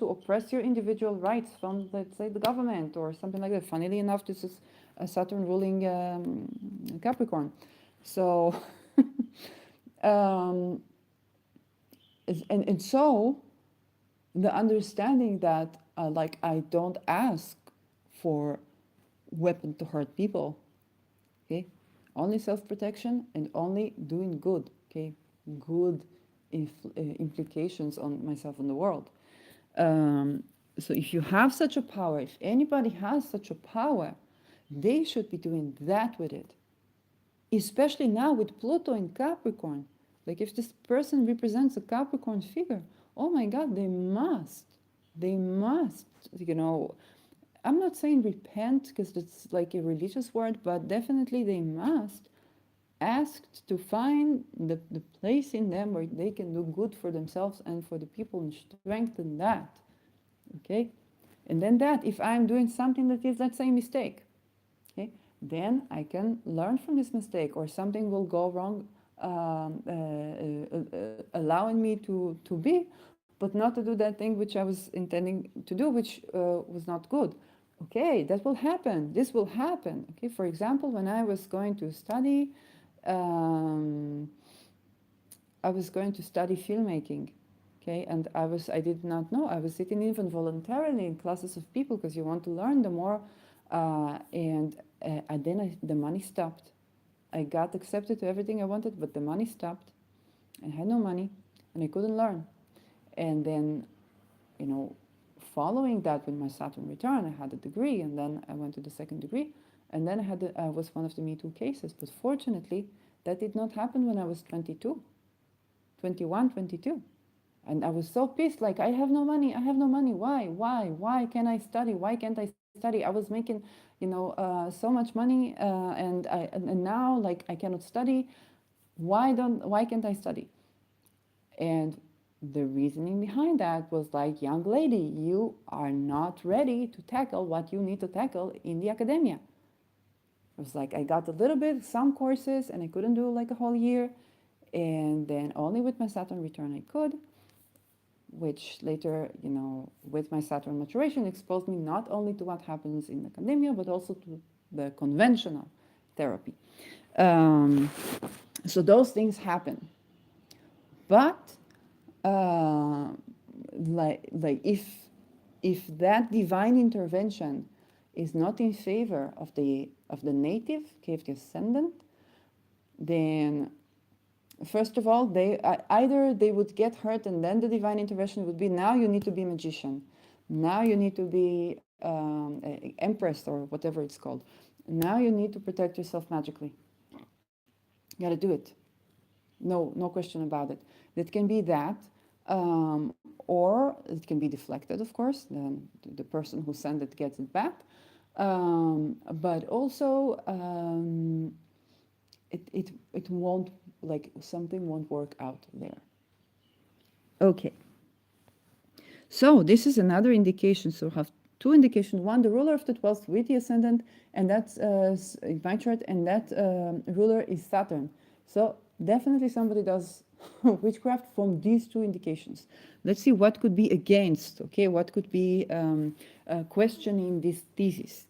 oppress your individual rights from, let's say, the government or something like that. Funnily enough, this is a Saturn ruling Capricorn, so um, and so the understanding that I don't ask for weapon to hurt people. Okay, only self-protection and only doing good. Okay, good implications on myself and the world. So if you have such a power, if anybody has such a power, they should be doing that with it. Especially now with Pluto in Capricorn. Like if this person represents a Capricorn figure, oh my God, they must, I'm not saying repent because it's like a religious word, but definitely they must ask to find the place in them where they can do good for themselves and for the people and strengthen that. Okay? And then that, if I'm doing something that is, let's say, a mistake, okay, then I can learn from this mistake, or something will go wrong, allowing me to be, but not to do that thing which I was intending to do, which was not good. Okay, that will happen. This will happen. Okay, for example, when I was going to study, um, filmmaking. Okay, and I did not know. I was sitting even voluntarily in classes of people because you want to learn the more, and And then the money stopped. I got accepted to everything I wanted, but the money stopped. I had no money, and I couldn't learn. And then, you know, following that with my Saturn return, I had a degree, and then I went to the second degree, and then I was one of the Me Too cases. But fortunately, that did not happen when I was 22, 21, 22. And I was so pissed, like, I have no money, I have no money. Why can't I study? Why can't I study? I was making, so much money, and now, like, I cannot study. Why can't I study? And the reasoning behind that was like, young lady, you are not ready to tackle what you need to tackle in the academia. It was like I got a little bit, some courses, and I couldn't do like a whole year. And then only with my Saturn return I could, which later, with my Saturn maturation exposed me not only to what happens in academia, but also to the conventional therapy. So those things happen. But like if that divine intervention is not in favor of the native, okay, of the ascendant, then first of all, either they would get hurt, and then the divine intervention would be, now you need to be magician, now you need to be empress or whatever it's called, now you need to protect yourself magically. You got to do it. No question about it. It can be that, or it can be deflected, of course. Then the person who sent it gets it back. But also, it won't, like, something won't work out there. Okay. So this is another indication. So we have two indications. One, the ruler of the 12th with the ascendant, and that's in my chart, and that ruler is Saturn. So definitely somebody does witchcraft from these two indications. Let's see what could be against, okay? What could be questioning this thesis.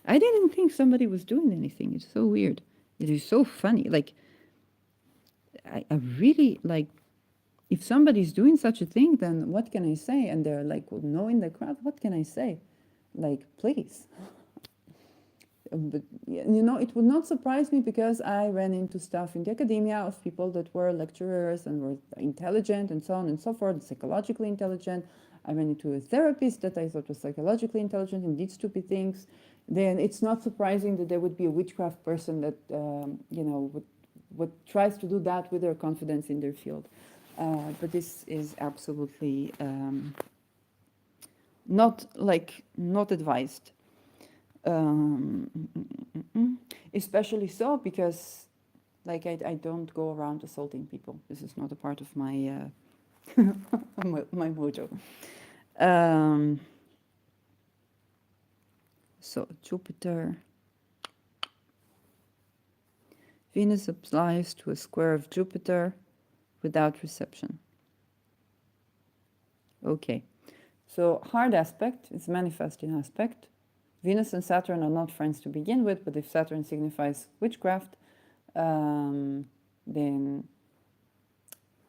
I didn't think somebody was doing anything. It's so weird. It is so funny. Like, I really, like, if somebody's doing such a thing, then what can I say? And they're like, well, no, in the crowd, what can I say? Like, please. But, it would not surprise me, because I ran into stuff in the academia of people that were lecturers and were intelligent and so on and so forth, psychologically intelligent. I ran into a therapist that I thought was psychologically intelligent and did stupid things. Then it's not surprising that there would be a witchcraft person that, would tries to do that with their confidence in their field. But this is absolutely not advised. Especially so because, like, I don't go around assaulting people. This is not a part of my my mojo. So Jupiter, Venus applies to a square of Jupiter without reception. Okay, so hard aspect is manifesting aspect. Venus and Saturn are not friends to begin with, but if Saturn signifies witchcraft, then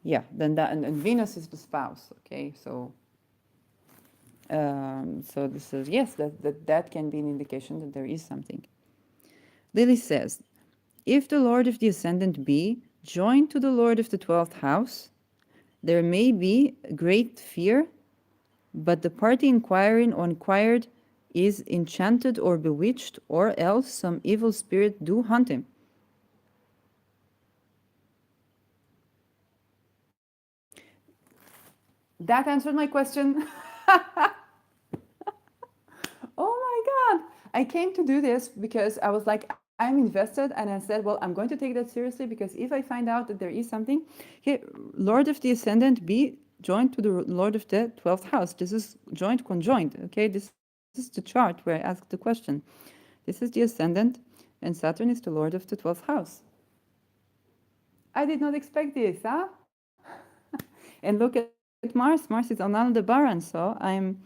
that, and Venus is the spouse. Okay, so this is, yes, that can be an indication that there is something. Lily says, if the Lord of the Ascendant be joined to the Lord of the 12th house, there may be great fear, but the party inquiring or inquired is enchanted or bewitched, or else some evil spirit do hunt him. That answered my question. Oh my God. I came to do this because I was like, I'm invested, and I said, well, I'm going to take that seriously, because if I find out that there is something, okay, Lord of the Ascendant be joined to the Lord of the 12th house. This is joint conjoined, okay? This is the chart where I asked the question. This is the Ascendant, and Saturn is the Lord of the 12th house. I did not expect this, huh? And look at Mars. Mars is on Aldebaran, so I'm,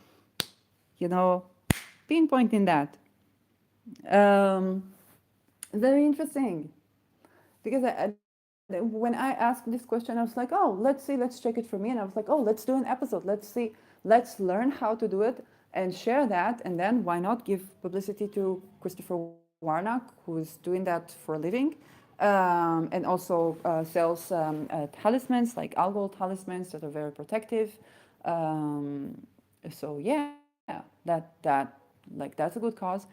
pinpointing that. Very interesting, because when I asked this question, I was like, oh, let's check it for me, and I was like, oh, let's do an episode. Let's learn how to do it and share that, and then why not give publicity to Christopher Warnock? Warnock, who's doing that for a living, and also sells talismans like algal talismans that are very protective. Um, so yeah, that's a good cause,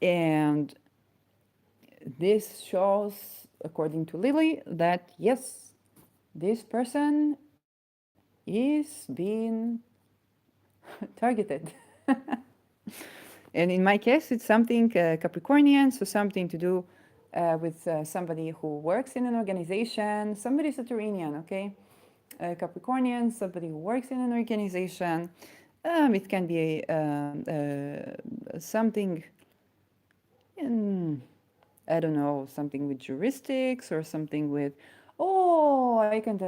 and this shows, according to Lily, that yes, this person is being targeted. And in my case, it's something Capricornian, so something to do with somebody who works in an organization, somebody Saturnian, okay? Capricornian, somebody who works in an organization. It can be something, in, I don't know, something with heuristics or something with, oh, I can,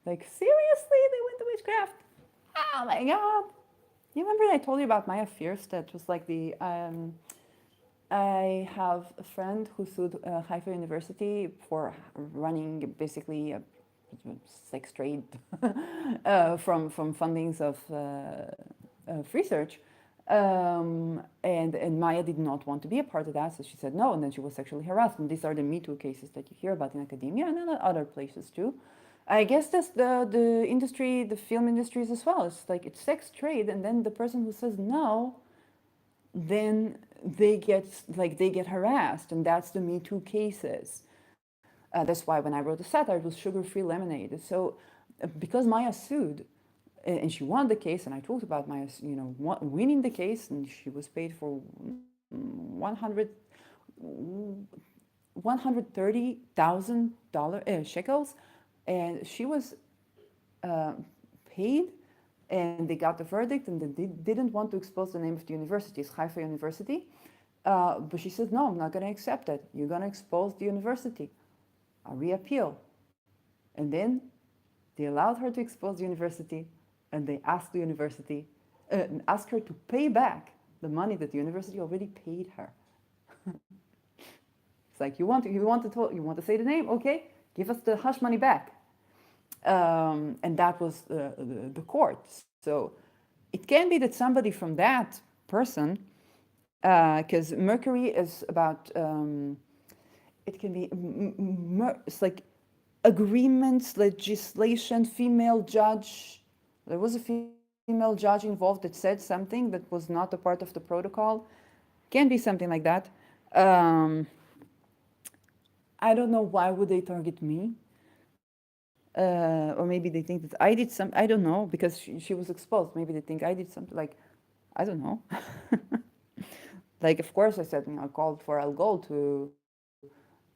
like, seriously, they went to witchcraft? Oh my God. You remember I told you about Maya Fierce? That was like the I have a friend who sued Haifa University for running basically a sex trade from fundings of research. And Maya did not want to be a part of that, so she said no, and then she was sexually harassed. And these are the Me Too cases that you hear about in academia and in other places too. I guess that's the industry, the film industries as well. It's like it's sex trade, and then the person who says no, then they get harassed, and that's the Me Too cases. That's why when I wrote the satire, it was sugar-free lemonade. So because Maya sued, and she won the case, and I talked about Maya, winning the case, and she was paid for 130,000 shekels, and she was uh, paid, and they got the verdict, and they didn't want to expose the name of the university. It's Haifa University. But she said, no, I'm not going to accept it. You're going to expose the university. I reappeal. And then they allowed her to expose the university, and they asked the university, asked her to pay back the money that the university already paid her. It's like, you want to say the name? Okay, give us the hush money back. And that was the court. So it can be that somebody from that person, because Mercury is about, it can be, it's like agreements, legislation, female judge. There was a female judge involved that said something that was not a part of the protocol. Can be something like that. Um, I don't know why would they target me. Or maybe they think that I did some. I don't know because she was exposed. Maybe they think I did something like, I don't know. Like, of course, I said, I called for Al Ghul to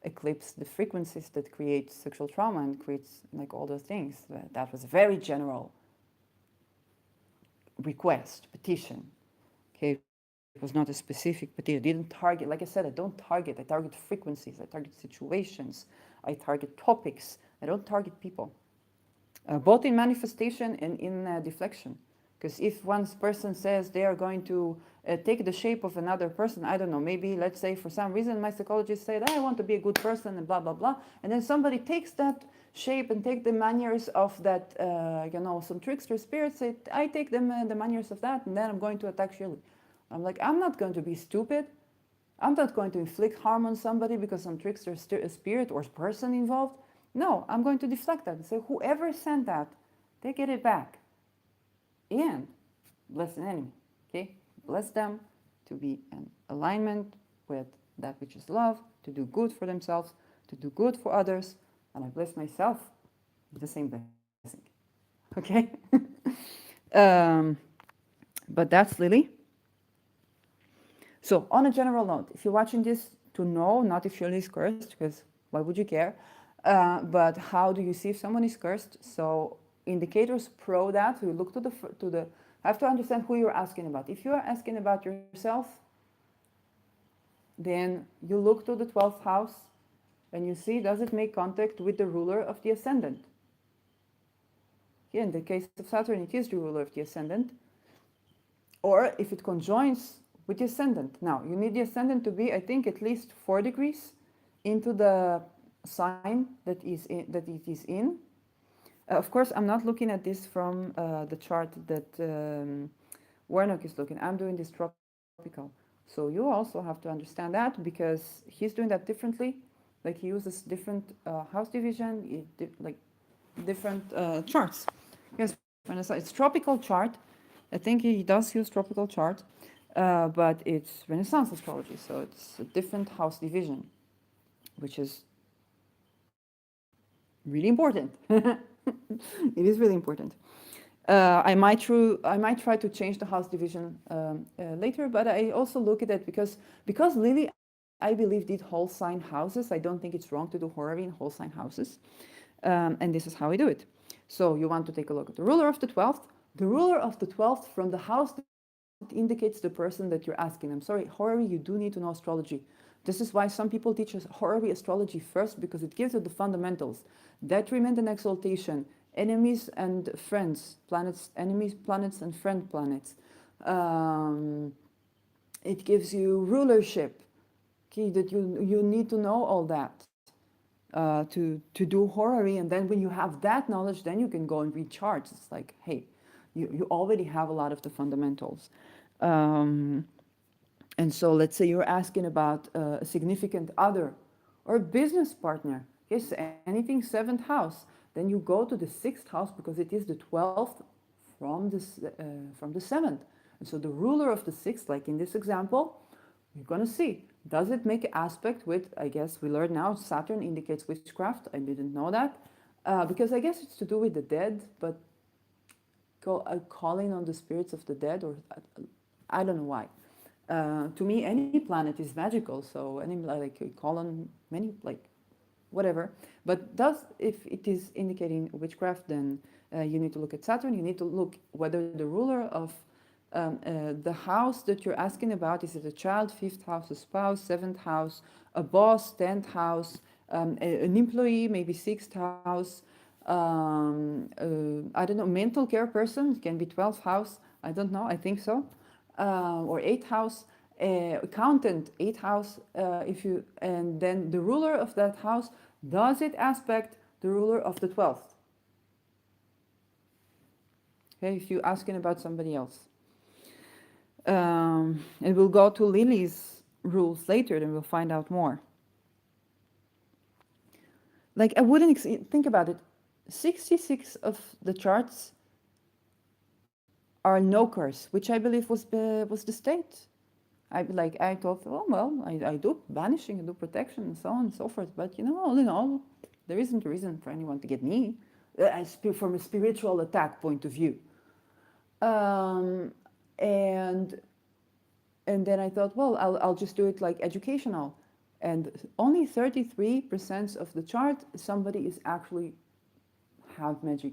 eclipse the frequencies that create sexual trauma and creates like all those things. That was a very general request, petition. Okay, it was not a specific petition. I didn't target, like I said, I don't target. I target frequencies. I target situations. I target topics. I don't target people. Both in manifestation and in deflection. Because if one person says they are going to take the shape of another person, I don't know, maybe let's say for some reason my psychologist said, I want to be a good person and blah, blah, blah. And then somebody takes that shape and take the manners of that, some trickster spirits, say, I take the manners of that, and then I'm going to attack Shirley. I'm like, I'm not going to be stupid. I'm not going to inflict harm on somebody because some trickster spirit or person involved. No, I'm going to deflect that and say, whoever sent that, they get it back. And bless an enemy. Okay? Bless them to be in alignment with that which is love, to do good for themselves, to do good for others. And I bless myself with the same blessing. Okay? um, but that's Lily. So, on a general note, if you're watching this to know, not if Shirley is cursed, because why would you care? But how do you see if someone is cursed? So, indicators pro that, so you look to the have to understand who you're asking about. If you're asking about yourself, then you look to the 12th house and you see, does it make contact with the ruler of the ascendant? Here, in the case of Saturn, it is the ruler of the ascendant. Or if it conjoins with the ascendant. Now, you need the ascendant to be, I think, at least 4 degrees into the sign that it is in. Of course, I'm not looking at this from the chart that Warnock is looking. I'm doing this tropical. So you also have to understand that because he's doing that differently. Like he uses different house division, like different charts. Yes, Renaissance. It's tropical chart. I think he does use tropical chart, but it's Renaissance astrology, so it's a different house division, which is really important. It is really important. I might try to change the house division later, but I also look at it because Lily, I believe, did whole sign houses. I don't think it's wrong to do horary in whole sign houses, and this is how we do it. So you want to take a look at the ruler of the 12th. The ruler of the 12th from the house that indicates the person that you're asking. I'm sorry, horary, you do need to know astrology. This is why some people teach us horary astrology first because it gives you the fundamentals: detriment and exaltation, enemies and friends, planets, enemies planets and friend planets. Um, it gives you rulership. Okay, that you need to know all that to do horary, and then when you have that knowledge, then you can go and read charts. It's like, hey, you already have a lot of the fundamentals. Um, and so let's say you're asking about a significant other or a business partner. Yes, anything seventh house. Then you go to the sixth house because it is the 12th from the seventh. And so the ruler of the sixth, like in this example, you're going to see. Does it make aspect with, I guess we learned now, Saturn indicates witchcraft. I didn't know that. Because I guess it's to do with the dead, but calling on the spirits of the dead, or I don't know why. To me, any planet is magical, so any like you call on many like whatever. But if it is indicating witchcraft, then you need to look at Saturn. You need to look whether the ruler of the house that you're asking about, is it a child, fifth house, a spouse, seventh house, a boss, 10th house, an employee, maybe sixth house, I don't know, mental care person, it can be 12th house, I don't know, I think so, or eighth house, accountant, eighth house, and then the ruler of that house, does it aspect the ruler of the 12th? Okay, if you're asking about somebody else. And we'll go to Lily's rules later, then we'll find out more. Like, I wouldn't think about it. 66 of the charts are no curse, which I believe was the state. I thought, oh well, I do banishing, I do protection, and so on and so forth. But all in all, there isn't a reason for anyone to get me, from a spiritual attack point of view. And then I thought, well, I'll just do it like educational. And only 33% of the chart, somebody is actually have magic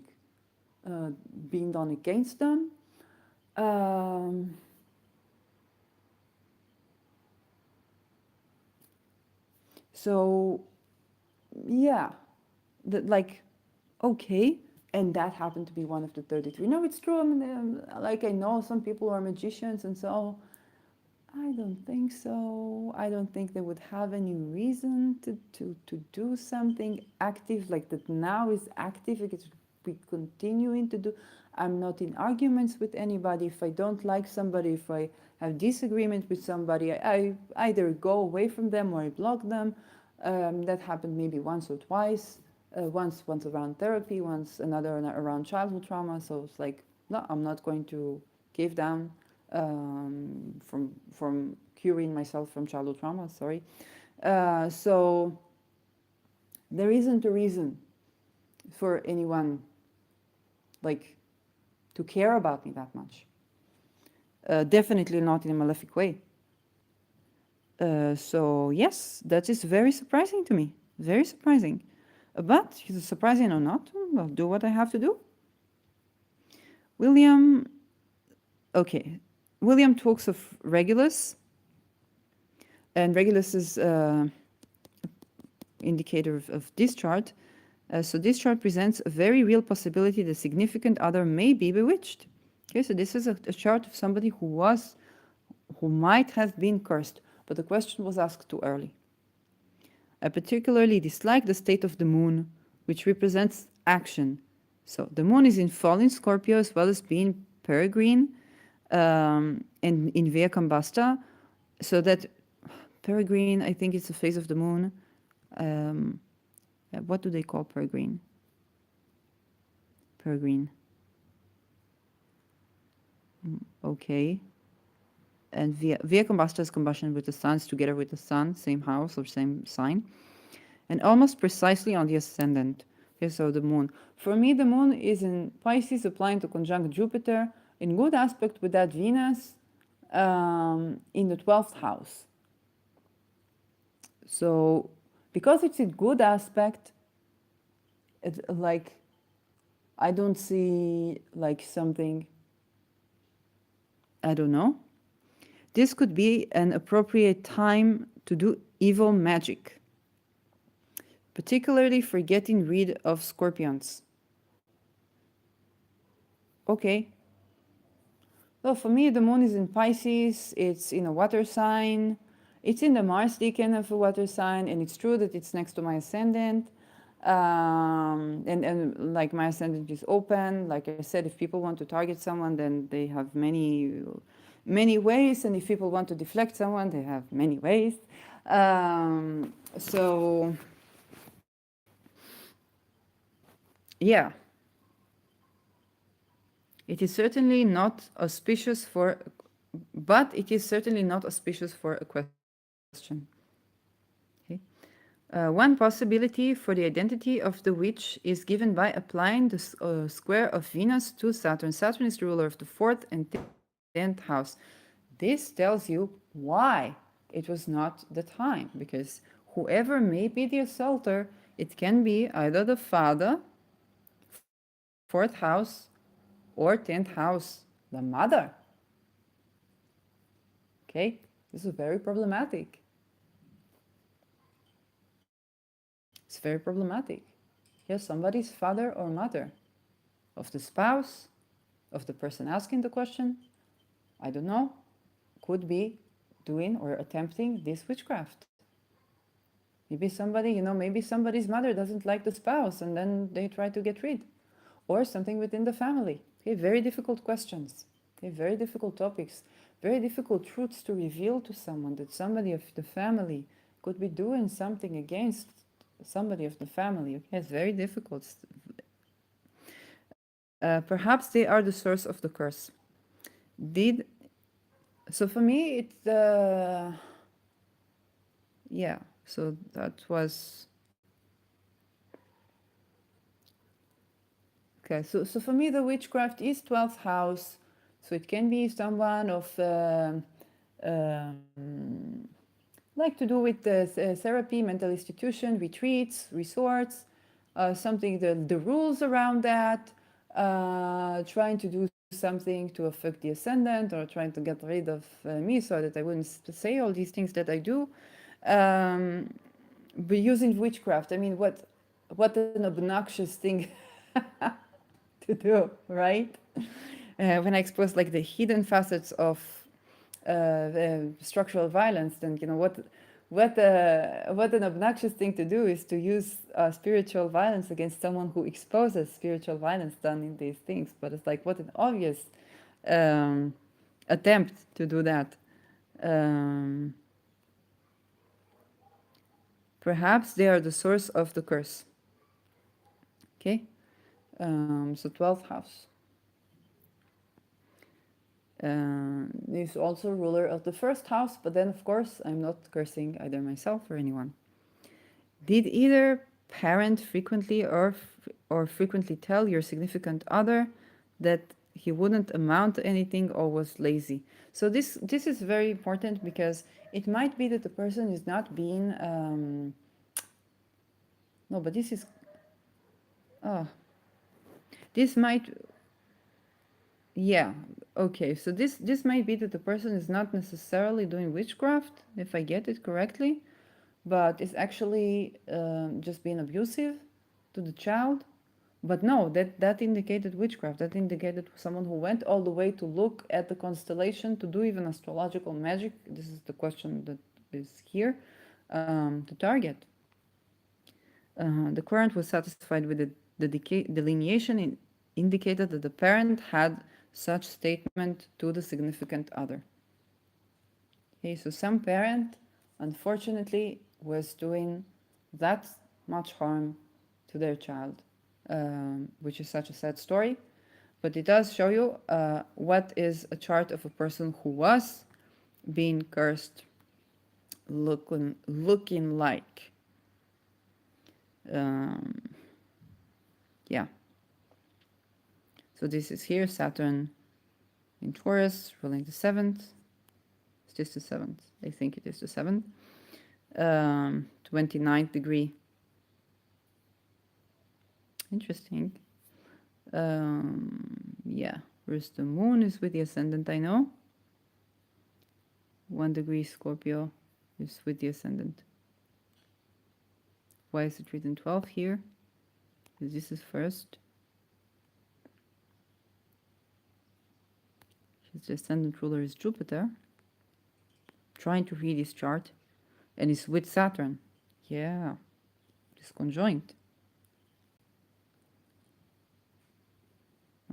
being done against them. So, yeah, like, okay. And that happened to be one of the 33. No, it's true. I mean, like, I know some people are magicians, and so I don't think so. I don't think they would have any reason to do something active like that now is active because we continuing to do. I'm not in arguments with anybody. If I don't like somebody, if I have disagreement with somebody, I either go away from them or I block them. That happened maybe once or twice. Once around therapy, once another around childhood trauma. So it's like, no, I'm not going to give down from curing myself from childhood trauma. Sorry. So there isn't a reason for anyone like to care about me that much. Definitely not in a malefic way. So yes, that is very surprising to me. Very surprising. But surprising or not, I'll do what I have to do. William, okay. William talks of Regulus, and Regulus is indicator of this chart. So this chart presents a very real possibility the significant other may be bewitched. Okay, so this is a chart of somebody who might have been cursed, but the question was asked too early. I particularly dislike the state of the moon, which represents action. So the moon is in fall in Scorpio as well as being peregrine and in Via Combasta. So that peregrine, I think it's a phase of the moon. Um, what do they call peregrine? Peregrine. Okay. And via combustus combustion with the suns together with the sun, same house or same sign, and almost precisely on the ascendant. Okay, so the moon. For me, the moon is in Pisces, applying to conjunct Jupiter, in good aspect with that Venus in the 12th house. So, because it's in good aspect, it's like I don't see like something, I don't know. This could be an appropriate time to do evil magic, particularly for getting rid of scorpions. Okay. Well, for me, the moon is in Pisces, it's in a water sign, it's in the Mars decan of a water sign, and it's true that it's next to my ascendant. And like my ascendant is open. Like I said, if people want to target someone, then they have many ways, and if people want to deflect someone, they have many ways. So yeah, it is certainly not auspicious for, but it is certainly not auspicious for a question. Okay. One possibility for the identity of the witch is given by applying the square of Venus to Saturn. Saturn is the ruler of the 4th and 10th house. This tells you why it was not the time, because whoever may be the assaulter, it can be either the father, 4th house, or 10th house, the mother. Okay, this is very problematic. It's very problematic. Yes, somebody's father or mother, of the spouse, of the person asking the question, I don't know, could be doing or attempting this witchcraft. Maybe somebody, maybe somebody's mother doesn't like the spouse and then they try to get rid. Or something within the family. Okay, very difficult questions. Okay, very difficult topics. Very difficult truths to reveal to someone, that somebody of the family could be doing something against somebody of the family. Okay, it's very difficult. Perhaps they are the source of the curse. Did so for me it's yeah, so that was okay. So for me the witchcraft is 12th house, so it can be someone of like to do with therapy, mental institution, retreats, resorts, something, the rules around that, trying to do something to affect the ascendant, or trying to get rid of me so that I wouldn't say all these things that I do. But using witchcraft, I mean, what an obnoxious thing to do, right? When I expose like the hidden facets of structural violence, then what an obnoxious thing to do is to use spiritual violence against someone who exposes spiritual violence done in these things. But it's like what an obvious um, attempt to do that. Um, Perhaps they are the source of the curse. Okay, so 12th house. He's also ruler of the 1st house, but then of course I'm not cursing either myself or anyone. Did either parent frequently or frequently tell your significant other that he wouldn't amount to anything or was lazy? So this is very important, because it might be that the person is not being no, but this is oh, this might, yeah, okay. So this might be that the person is not necessarily doing witchcraft, if I get it correctly, but is actually just being abusive to the child. But no, that indicated witchcraft. That indicated someone who went all the way to look at the constellation, to do even astrological magic. This is the question that is here, to target. The current was satisfied with the delineation indicated that the parent had such statement to the significant other. Okay, so some parent, unfortunately, was doing that much harm to their child, which is such a sad story. But it does show you what is a chart of a person who was being cursed looking like. Um, yeah. So this is here Saturn in Taurus, ruling the seventh. Is this the seventh? I think it is the seventh. 29th degree. Interesting. Yeah. Where's the moon is with the ascendant, I know. 1 degree Scorpio is with the ascendant. Why is it written 12 here? Because this is first. The ascendant ruler is Jupiter. Trying to read his chart. And it's with Saturn. Yeah. It's conjoined.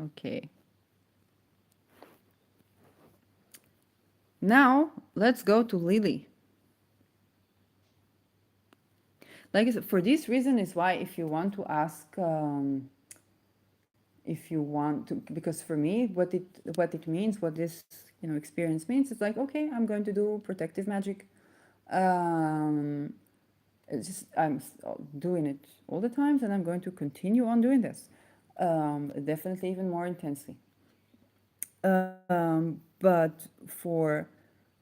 Okay. Now, let's go to Lily. Like I said, for this reason is why if you want to ask, if you want to, because for me, what it means, what this experience means, it's like, okay, I'm going to do protective magic. It's just I'm doing it all the times, and I'm going to continue on doing this, definitely even more intensely. But for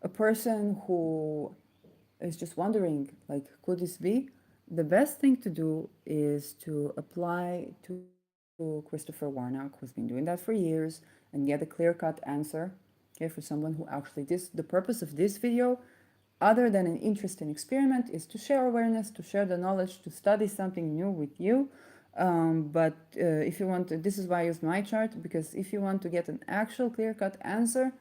a person who is just wondering, like, could this be? The best thing to do is to apply to Christopher Warnock, who's been doing that for years, and get a clear-cut answer. Okay, for someone who actually the purpose of this video, other than an interesting experiment, is to share awareness, to share the knowledge, to study something new with you. But if you want to, this is why I use my chart, because if you want to get an actual clear-cut answer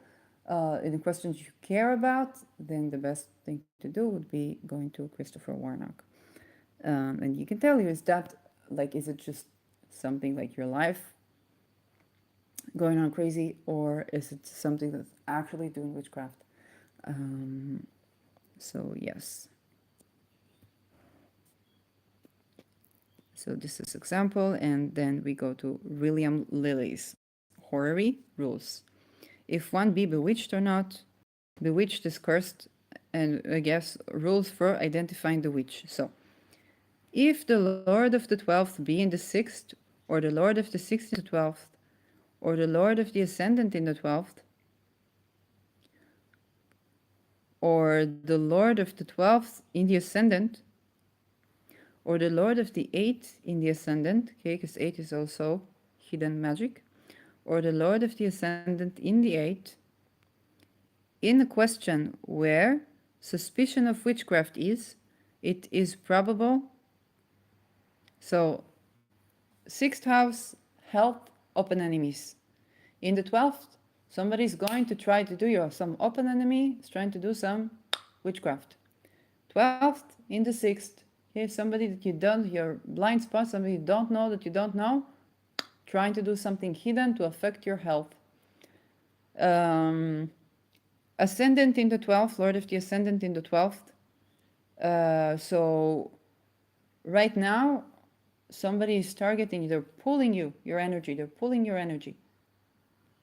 in the questions you care about, then the best thing to do would be going to Christopher Warnock. And you can tell you, is that, like, is it just something like your life going on crazy, or is it something that's actually doing witchcraft? So yes. So this is example, and then we go to William Lilly's Horary rules. If one be bewitched or not, bewitched is cursed, and I guess rules for identifying the witch. So if the Lord of the 12th be in the 6th, or the Lord of the 6th in the 12th, or the Lord of the Ascendant in the 12th, or the Lord of the 12th in the Ascendant, or the Lord of the 8th in the Ascendant, okay, because 8 is also hidden magic, or the Lord of the Ascendant in the 8th, in a question where suspicion of witchcraft is, it is probable. So, 6th house, health, open enemies. In the 12th, somebody's going to try to do you, some open enemy is trying to do some witchcraft. 12th, in the 6th, okay, somebody that you don't, your blind spot, somebody you don't know that you don't know, trying to do something hidden to affect your health. Ascendant in the 12th, Lord of the Ascendant in the 12th. So right now, somebody is targeting you, they're pulling your energy, they're pulling your energy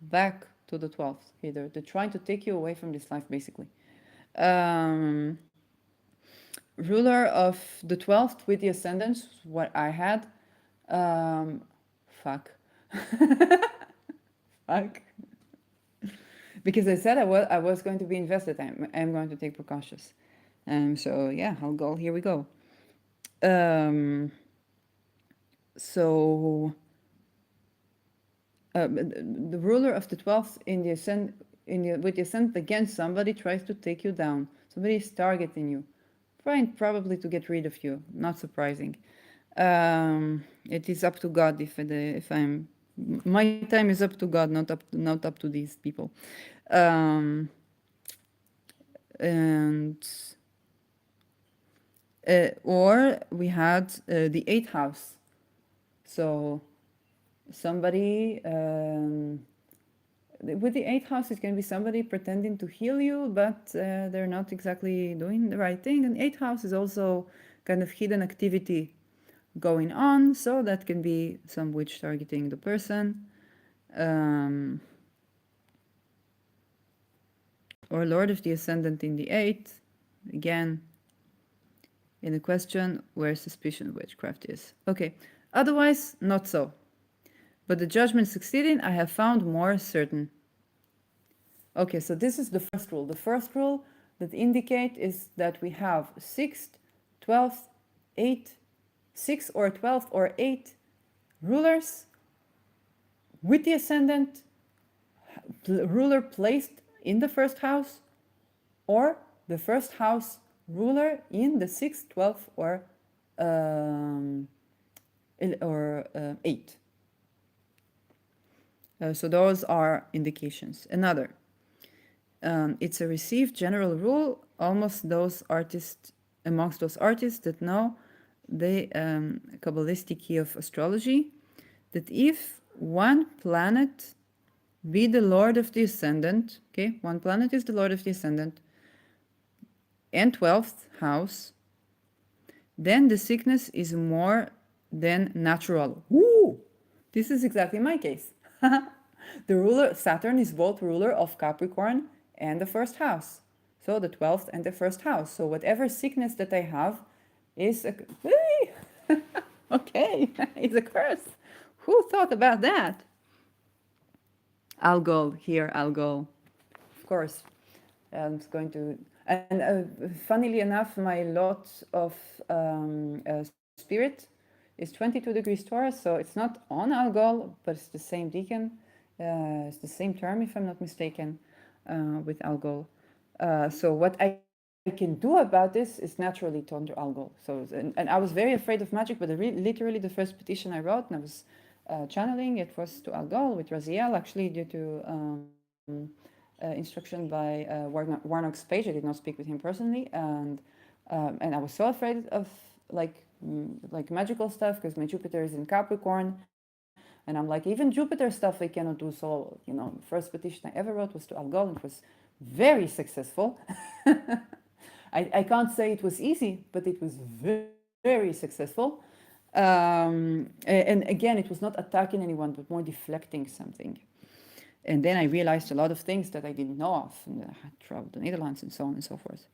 back to the 12th. Okay, they're trying to take you away from this life, basically. Ruler of the 12th with the Ascendant, what I had. Fuck. Fuck. Because I said I was going to be invested. I'm going to take precautions. So yeah, I'll go. Here we go. So the ruler of the 12th in the ascent with the ascent against somebody tries to take you down. Somebody is targeting you, trying probably to get rid of you. Not surprising. It is up to God if I'm. My time is up to God, not up to these people. And or we had the 8th house. So somebody with the eighth house, it can be somebody pretending to heal you, but they're not exactly doing the right thing. And eighth house is also kind of hidden activity going on, so that can be some witch targeting the person. Um, or Lord of the Ascendant in the eighth, again, in the question where suspicion of witchcraft is. Okay, otherwise, not so. But the judgment succeeding, I have found more certain. Okay, so this is the first rule. The first rule that indicate is that we have 6th, 12th, 8th, 6 or 12 or 8 rulers with the ascendant, ruler placed in the first house, or the first house ruler in the 6th, 12th, um, or 8. So those are indications. Another, it's a received general rule amongst those artists that know the Kabbalistic key of astrology, that if one planet be the lord of the ascendant, okay, one planet is the lord of the ascendant, and 12th house, then the sickness is more than natural. Woo! This is exactly my case. The ruler, Saturn, is both ruler of Capricorn and the first house. So the 12th and the first house. So whatever sickness that I have is a, okay, it's a curse. Who thought about that? I'll go here, I'll go. Of course, I'm going to, and funnily enough, my lot of spirit is 22 degrees Taurus, so it's not on Algol, but it's the same decan. It's the same term, if I'm not mistaken, with Algol. So what I can do about this is naturally turn to Algol. So, and I was very afraid of magic, but literally the first petition I wrote, and I was channeling, it was to Algol with Raziel, actually due to instruction by Warnock's page. I did not speak with him personally, and I was so afraid of like magical stuff because my Jupiter is in Capricorn, and I'm like, even Jupiter stuff I cannot do. So the first petition I ever wrote was to Algol, and it was very successful. I can't say it was easy, but it was very successful. And again, it was not attacking anyone, but more deflecting something. And then I realized a lot of things that I didn't know of, and I had traveled to the Netherlands and so on and so forth.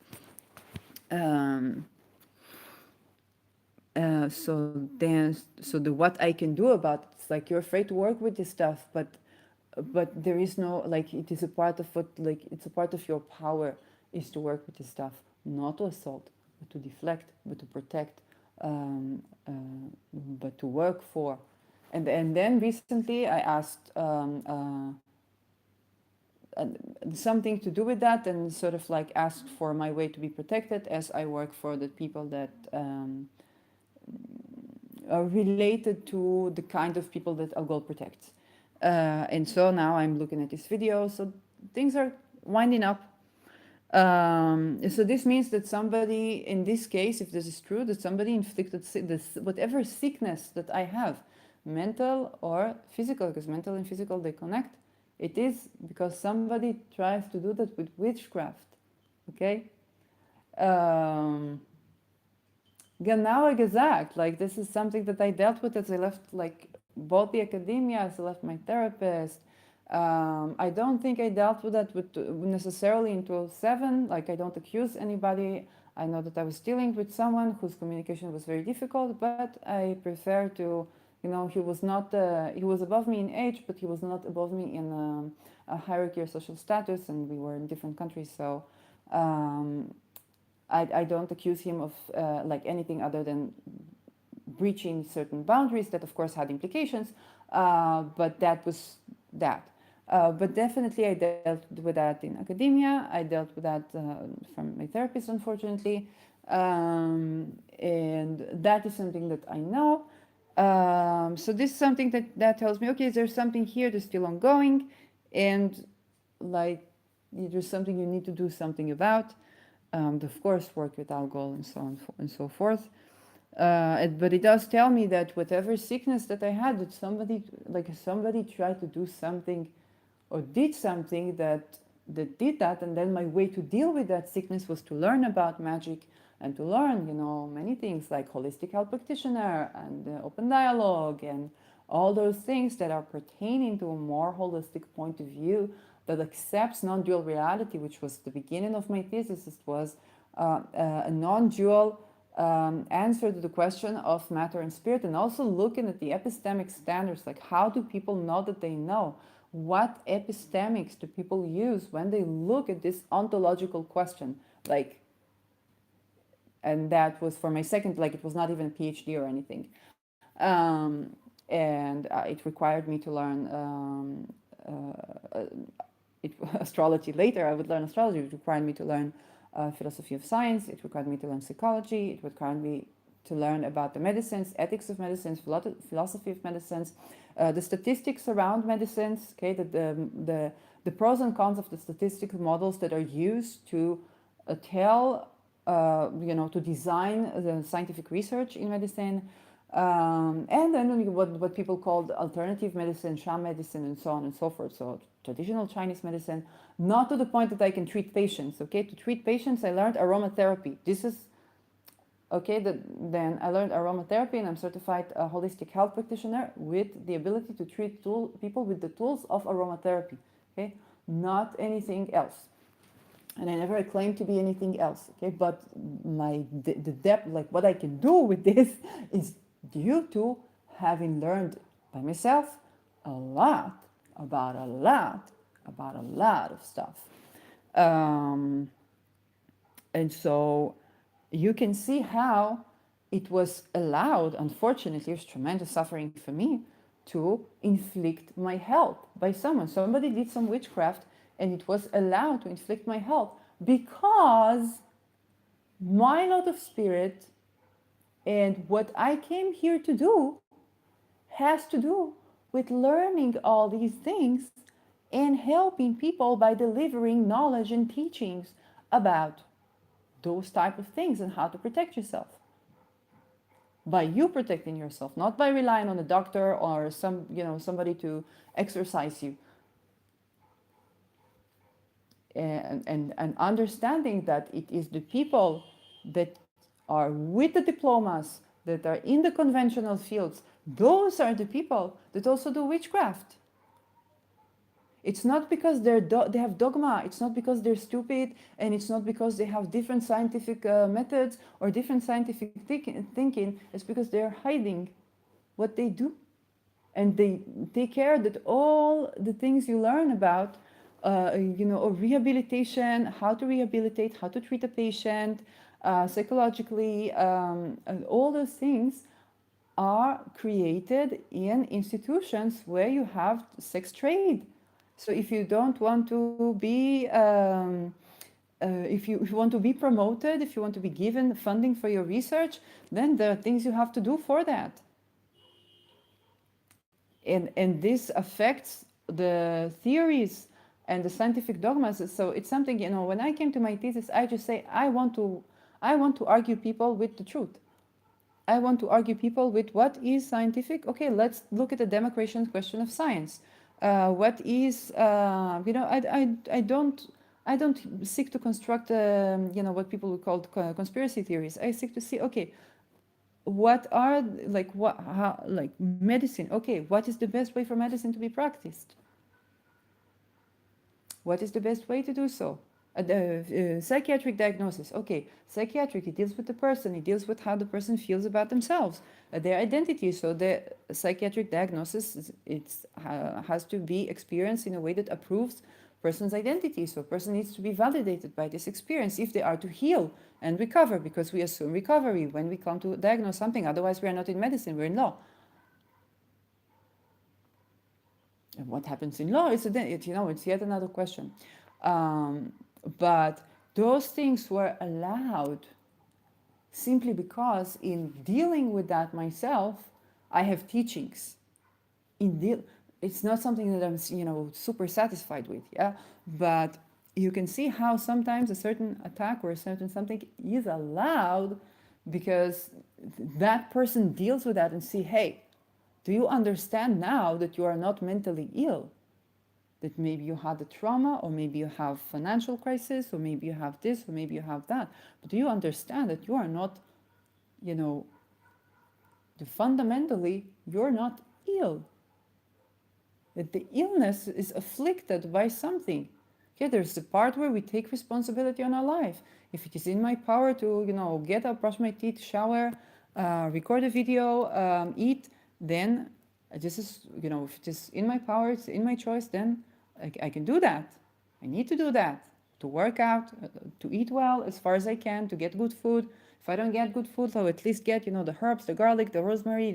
So the what I can do about it's like you're afraid to work with this stuff, but there is no, like, it is a part of what, like, it's a part of your power is to work with this stuff, not to assault, but to deflect, but to protect, but to work for. And then recently I asked something to do with that, and sort of like asked for my way to be protected as I work for the people that are related to the kind of people that Algol protects. And so now I'm looking at this video, so things are winding up. So this means that somebody, in this case, if this is true, that somebody inflicted this, whatever sickness that I have, mental or physical, because mental and physical, they connect. It is because somebody tries to do that with witchcraft, okay? Genau gesagt, like this is something that I dealt with as I left, like, both the academia, as I left my therapist. I don't think I dealt with that necessarily in 2007. Like, I don't accuse anybody. I know that I was dealing with someone whose communication was very difficult, but I prefer to, he was not, he was above me in age, but he was not above me in a hierarchy or social status, and we were in different countries. So I don't accuse him of like anything other than breaching certain boundaries that of course had implications, but that was that. But definitely I dealt with that in academia. I dealt with that from my therapist, unfortunately. And that is something that I know. So this is something that tells me, okay, there's something here that's still ongoing, and like there's something you need to do something about. Of course, work with alcohol and so on and so forth. But it does tell me that whatever sickness that I had, that somebody tried to do something or did something that did that, and then my way to deal with that sickness was to learn about magic and to learn, many things like holistic health practitioner and open dialogue and all those things that are pertaining to a more holistic point of view that accepts non-dual reality, which was the beginning of my thesis. It was a non-dual answer to the question of matter and spirit, and also looking at the epistemic standards, like how do people know that they know? What epistemics do people use when they look at this ontological question? Like, and that was for my second, like it was not even a PhD or anything. And it required me to learn astrology later. I would learn astrology. It required me to learn philosophy of science. It required me to learn psychology. It required me to learn about the medicines, ethics of medicines, philosophy of medicines, the statistics around medicines. Okay, the pros and cons of the statistical models that are used to tell, to design the scientific research in medicine. And then what people called alternative medicine, sham medicine, and so on and so forth. So traditional Chinese medicine, not to the point that I can treat patients. Okay, to treat patients, I learned aromatherapy. This is okay. Then I learned aromatherapy, and I'm certified holistic health practitioner with the ability to treat people with the tools of aromatherapy. Okay, not anything else. And I never claimed to be anything else. Okay, but the depth, like what I can do with this, is due to having learned by myself a lot about a lot of stuff. Um, and so you can see how it was allowed, unfortunately, it was tremendous suffering for me, to inflict my health by someone. Somebody did some witchcraft and it was allowed to inflict my health because my lot of spirit and what I came here to do has to do with learning all these things and helping people by delivering knowledge and teachings about those type of things and how to protect yourself. By you protecting yourself, not by relying on a doctor or somebody to exercise you. And understanding that it is the people that are with the diplomas, that are in the conventional fields, those are the people that also do witchcraft. It's not because they have dogma, it's not because they're stupid, and it's not because they have different scientific methods or different scientific thinking. It's because they're hiding what they do. And they take care that all the things you learn about, rehabilitation, how to rehabilitate, how to treat a patient, psychologically, all those things are created in institutions where you have sex trade. So if you don't want to be, if you want to be promoted, if you want to be given funding for your research, then there are things you have to do for that. And this affects the theories and the scientific dogmas. So it's something, when I came to my thesis, I just say, I want to argue people with the truth. I want to argue people with what is scientific. Okay, let's look at the democration question of science. What is, I don't seek to construct, what people would call conspiracy theories. I seek to see, okay, what are medicine? Okay, what is the best way for medicine to be practiced? What is the best way to do so? Psychiatric diagnosis. Okay, psychiatric, it deals with the person, it deals with how the person feels about themselves, their identity. So the psychiatric diagnosis, has to be experienced in a way that approves person's identity. So a person needs to be validated by this experience if they are to heal and recover, because we assume recovery when we come to diagnose something. Otherwise, we are not in medicine, we're in law. And what happens in law is, it's yet another question. But those things were allowed simply because in dealing with that myself, I have teachings. It's not something that I'm, super satisfied with, yeah? But you can see how sometimes a certain attack or a certain something is allowed because that person deals with that and see, hey, do you understand now that you are not mentally ill? that maybe you had a trauma, or maybe you have financial crisis, or maybe you have this, or maybe you have that. But do you understand that you are not, you know, fundamentally, you're not ill? That the illness is afflicted by something. Okay, there's the part where we take responsibility on our life. If it is in my power to, get up, brush my teeth, shower, record a video, eat, then this is, if it is in my power, it's in my choice, then I can do that. I need to do that. To work out, to eat well as far as I can, to get good food. If I don't get good food, I'll at least get, the herbs, the garlic, the rosemary.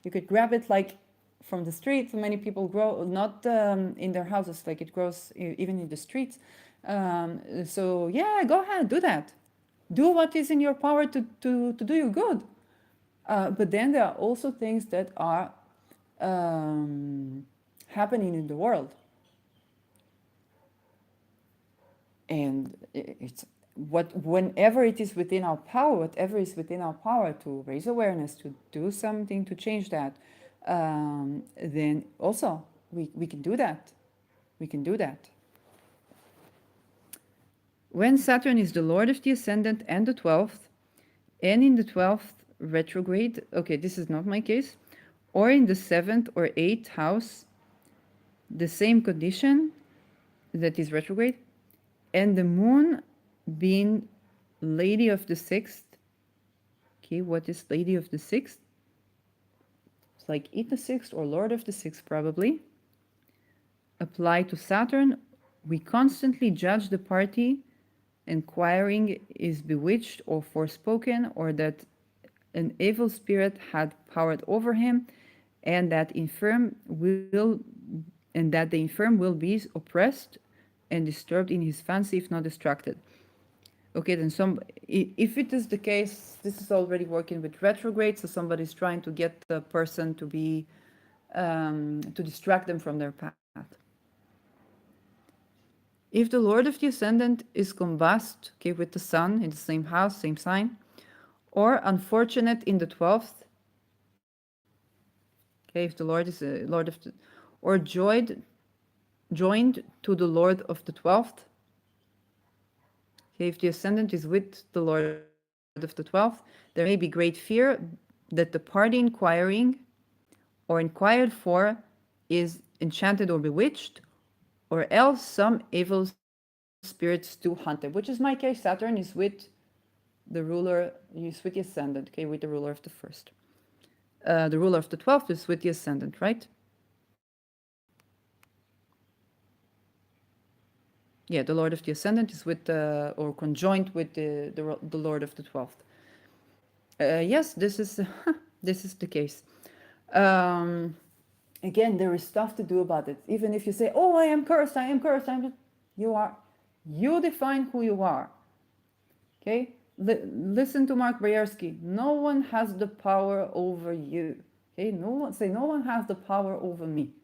You could grab it like from the street. Many people grow not in their houses, like it grows even in the streets. So yeah, go ahead, do that. Do what is in your power to do you good. But then there are also things that are happening in the world, and it's whenever it is within our power, whatever is within our power to raise awareness, to do something to change that, then also we can do that. We can do that. When Saturn is the Lord of the Ascendant and the 12th, and in the 12th retrograde, okay, this is not my case, or in the 7th or 8th house, the same condition that is retrograde, and the moon being Lady of the 6th. Okay, what is Lady of the 6th? It's like It the 6th or Lord of the 6th, probably. Apply to Saturn, we constantly judge the party inquiring is bewitched or forspoken, or that an evil spirit had powered over him, and that the infirm will be oppressed and disturbed in his fancy if not distracted. Okay, then if it is the case, this is already working with retrograde, so somebody's trying to get the person to be to distract them from their path. If the Lord of the Ascendant is combust, okay, with the Sun in the same house, same sign, or unfortunate in the 12th, okay, if the Lord is a Lord of the, or joined to the Lord of the 12th, okay, if the Ascendant is with the Lord of the 12th, there may be great fear that the party inquiring or inquired for is enchanted or bewitched, or else some evil spirits do hunt them, which is my case. Saturn is with the ruler, is with the Ascendant, okay, with the ruler of the first. The ruler of the 12th is with the Ascendant, right? Yeah, the Lord of the Ascendant is with or conjoined with the Lord of the 12th. Yes, this is this is the case. Again, there is stuff to do about it. Even if you say, "Oh, I am cursed, I am cursed," you define who you are. Okay, listen to Mark Brzezinski. No one has the power over you. Okay, no one has the power over me.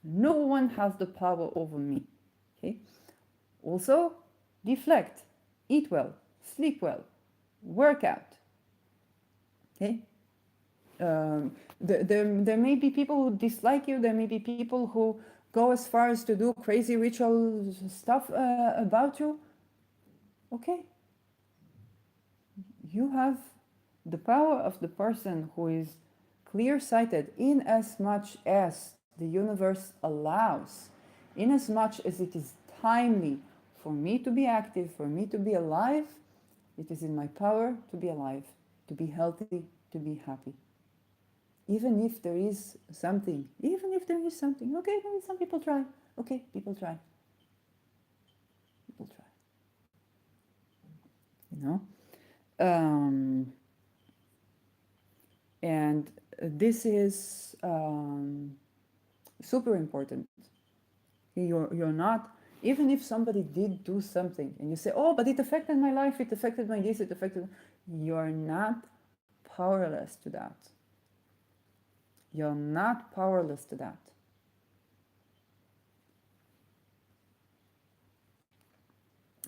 No one has the power over me. Okay. Also, deflect, eat well, sleep well, work out. Okay. There may be people who dislike you. There may be people who go as far as to do crazy ritual stuff about you. Okay. You have the power of the person who is clear-sighted, in as much as the universe allows, in as much as it is timely for me to be active, for me to be alive. It is in my power to be alive, to be healthy, to be happy. Even if there is something, okay, maybe some people try. Okay, people try. People try. You know? And this is super important. You're not, even if somebody did do something and you say, "Oh, but it affected my life, it affected my this, it affected," you're not powerless to that. You're not powerless to that.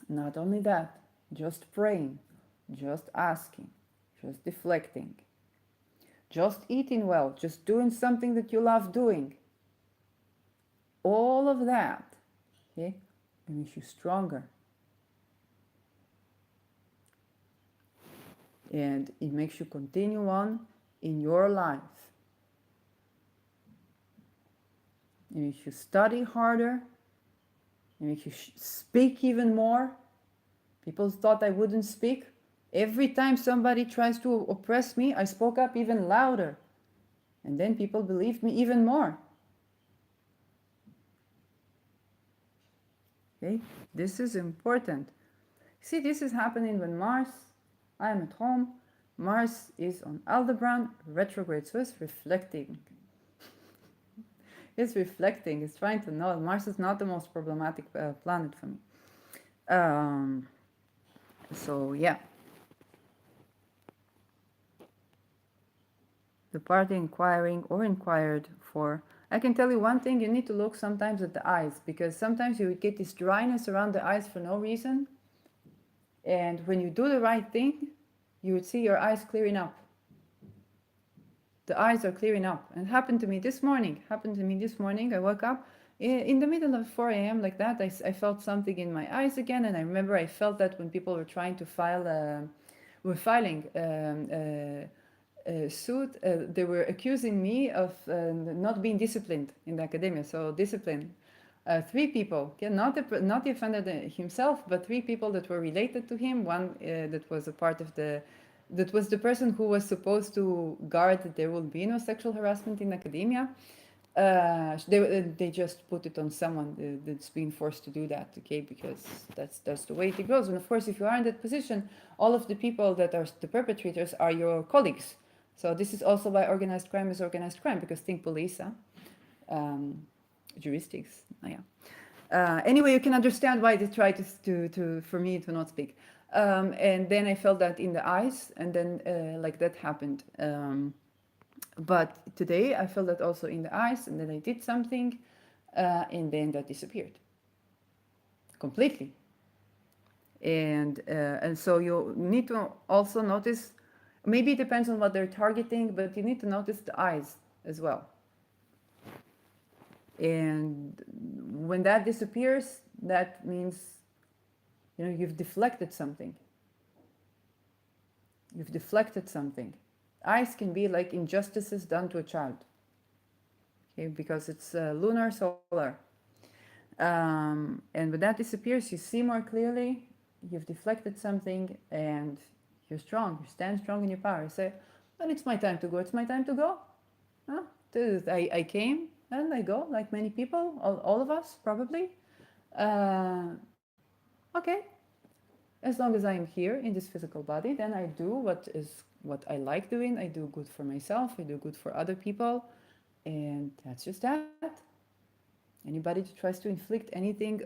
Not only that, just praying, just asking, just deflecting, just eating well, just doing something that you love doing, all of that, okay, it makes you stronger. And it makes you continue on in your life. It makes you study harder. It makes you speak even more. People thought I wouldn't speak. Every time somebody tries to oppress me, I spoke up even louder. And then people believed me even more. Okay? This is important. See, this is happening when Mars, I am at home, Mars is on Aldebaran, retrograde, so it's reflecting. It's reflecting, it's trying to know. Mars is not the most problematic planet for me. So, yeah. The party inquiring or inquired for. I can tell you one thing, you need to look sometimes at the eyes, because sometimes you get this dryness around the eyes for no reason. And when you do the right thing, you would see your eyes clearing up. The eyes are clearing up. And it happened to me this morning. I woke up in the middle of 4 a.m. like that. I felt something in my eyes again. And I remember I felt that when people were trying to filing suit, they were accusing me of not being disciplined in the academia. So discipline. 3 people, okay, not the offender himself, but 3 people that were related to him. One that was a part of that was the person who was supposed to guard that there will be no sexual harassment in academia. They just put it on someone that's being forced to do that, okay, because that's the way it goes. And of course, if you are in that position, all of the people that are the perpetrators are your colleagues. So this is also why organized crime is organized crime, because think police, juristics. Yeah. Anyway, you can understand why they try to for me to not speak. And then I felt that in the eyes, and then like that happened. But today I felt that also in the eyes, and then I did something, and then that disappeared completely. And so you need to also notice. Maybe it depends on what they're targeting, but you need to notice the eyes as well. And when that disappears, that means, you've deflected something. You've deflected something. Eyes can be like injustices done to a child, okay, because it's lunar, solar. And when that disappears, you see more clearly, you've deflected something, and you're strong. You stand strong in your power. You say, well, it's my time to go. It's my time to go. Huh? I came, and I go, like many people, all of us, probably. Okay. As long as I am here in this physical body, then I do what I like doing. I do good for myself. I do good for other people. And that's just that. Anybody who tries to inflict anything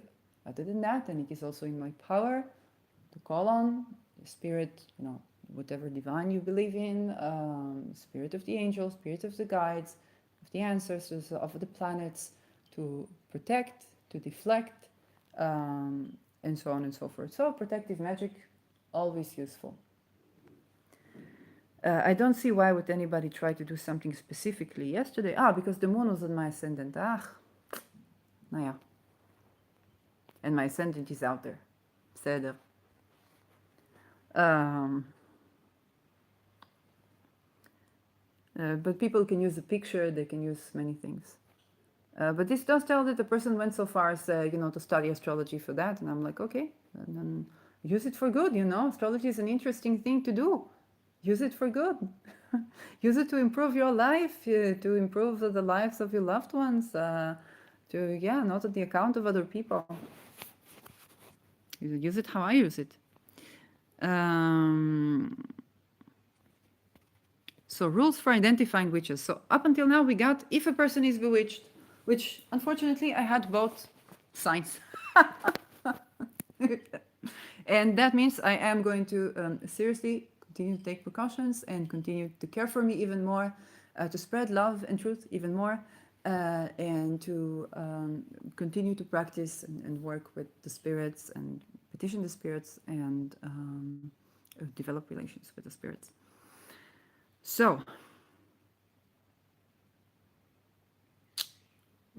other than that, and it is also in my power to call on the spirit, whatever divine you believe in, spirit of the angels, spirit of the guides, of the ancestors, of the planets, to protect, to deflect, and so on and so forth. So protective magic, always useful. I don't see why would anybody try to do something specifically yesterday. Because the moon was on my ascendant. Nou ja. And my ascendant is out there. Verder. But people can use a picture, they can use many things. But this does tell that the person went so far as, to study astrology for that. And I'm like, okay, and then use it for good, Astrology is an interesting thing to do. Use it for good. Use it to improve your life, to improve the lives of your loved ones, not at the account of other people. Use it how I use it. So rules for identifying witches. So up until now we got if a person is bewitched, which unfortunately I had both signs. And that means I am going to seriously continue to take precautions and continue to care for me even more, to spread love and truth even more, and to continue to practice and work with the spirits and petition the spirits and develop relations with the spirits. So,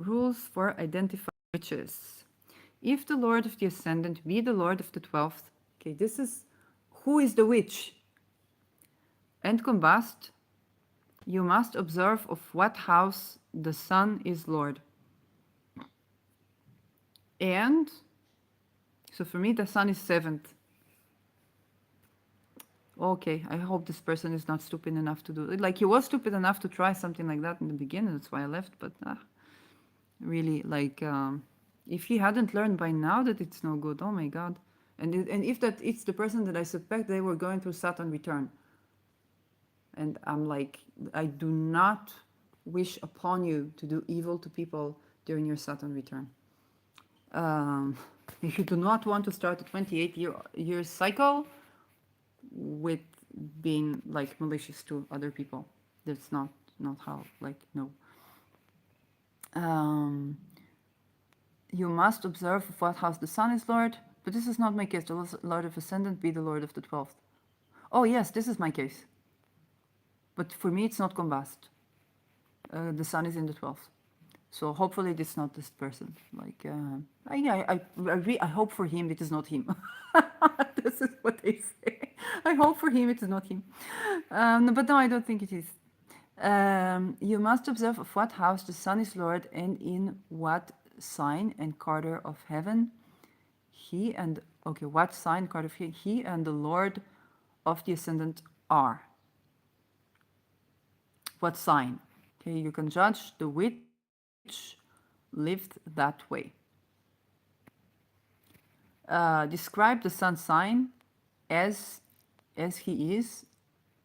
rules for identifying witches. If the Lord of the Ascendant be the Lord of the 12th, okay, this is who is the witch, and combust, you must observe of what house the sun is Lord. And so for me, the sun is 7th. Okay, I hope this person is not stupid enough to do it. Like, he was stupid enough to try something like that in the beginning, that's why I left, but really, like, if he hadn't learned by now that it's no good, oh my god. And if that it's the person that I suspect they were going through Saturn return. And I'm like, I do not wish upon you to do evil to people during your Saturn return. If you do not want to start a 28-year cycle with being like malicious to other people, that's not how, like, no. You must observe of what house the sun is Lord, but this is not my case. The Lord of Ascendant be the Lord of the 12th. Oh yes, this is my case. But for me, it's not combust. The sun is in the 12th. So hopefully it's not this person. Like, I hope for him it is not him. This is what they say. I hope for him it is not him. But no, I don't think it is. You must observe of what house the sun is Lord and in what sign and quarter of heaven he and, okay, what sign, quarter of he and the Lord of the Ascendant are. What sign? Okay, you can judge the witch lived that way. Describe the sun sign as he is,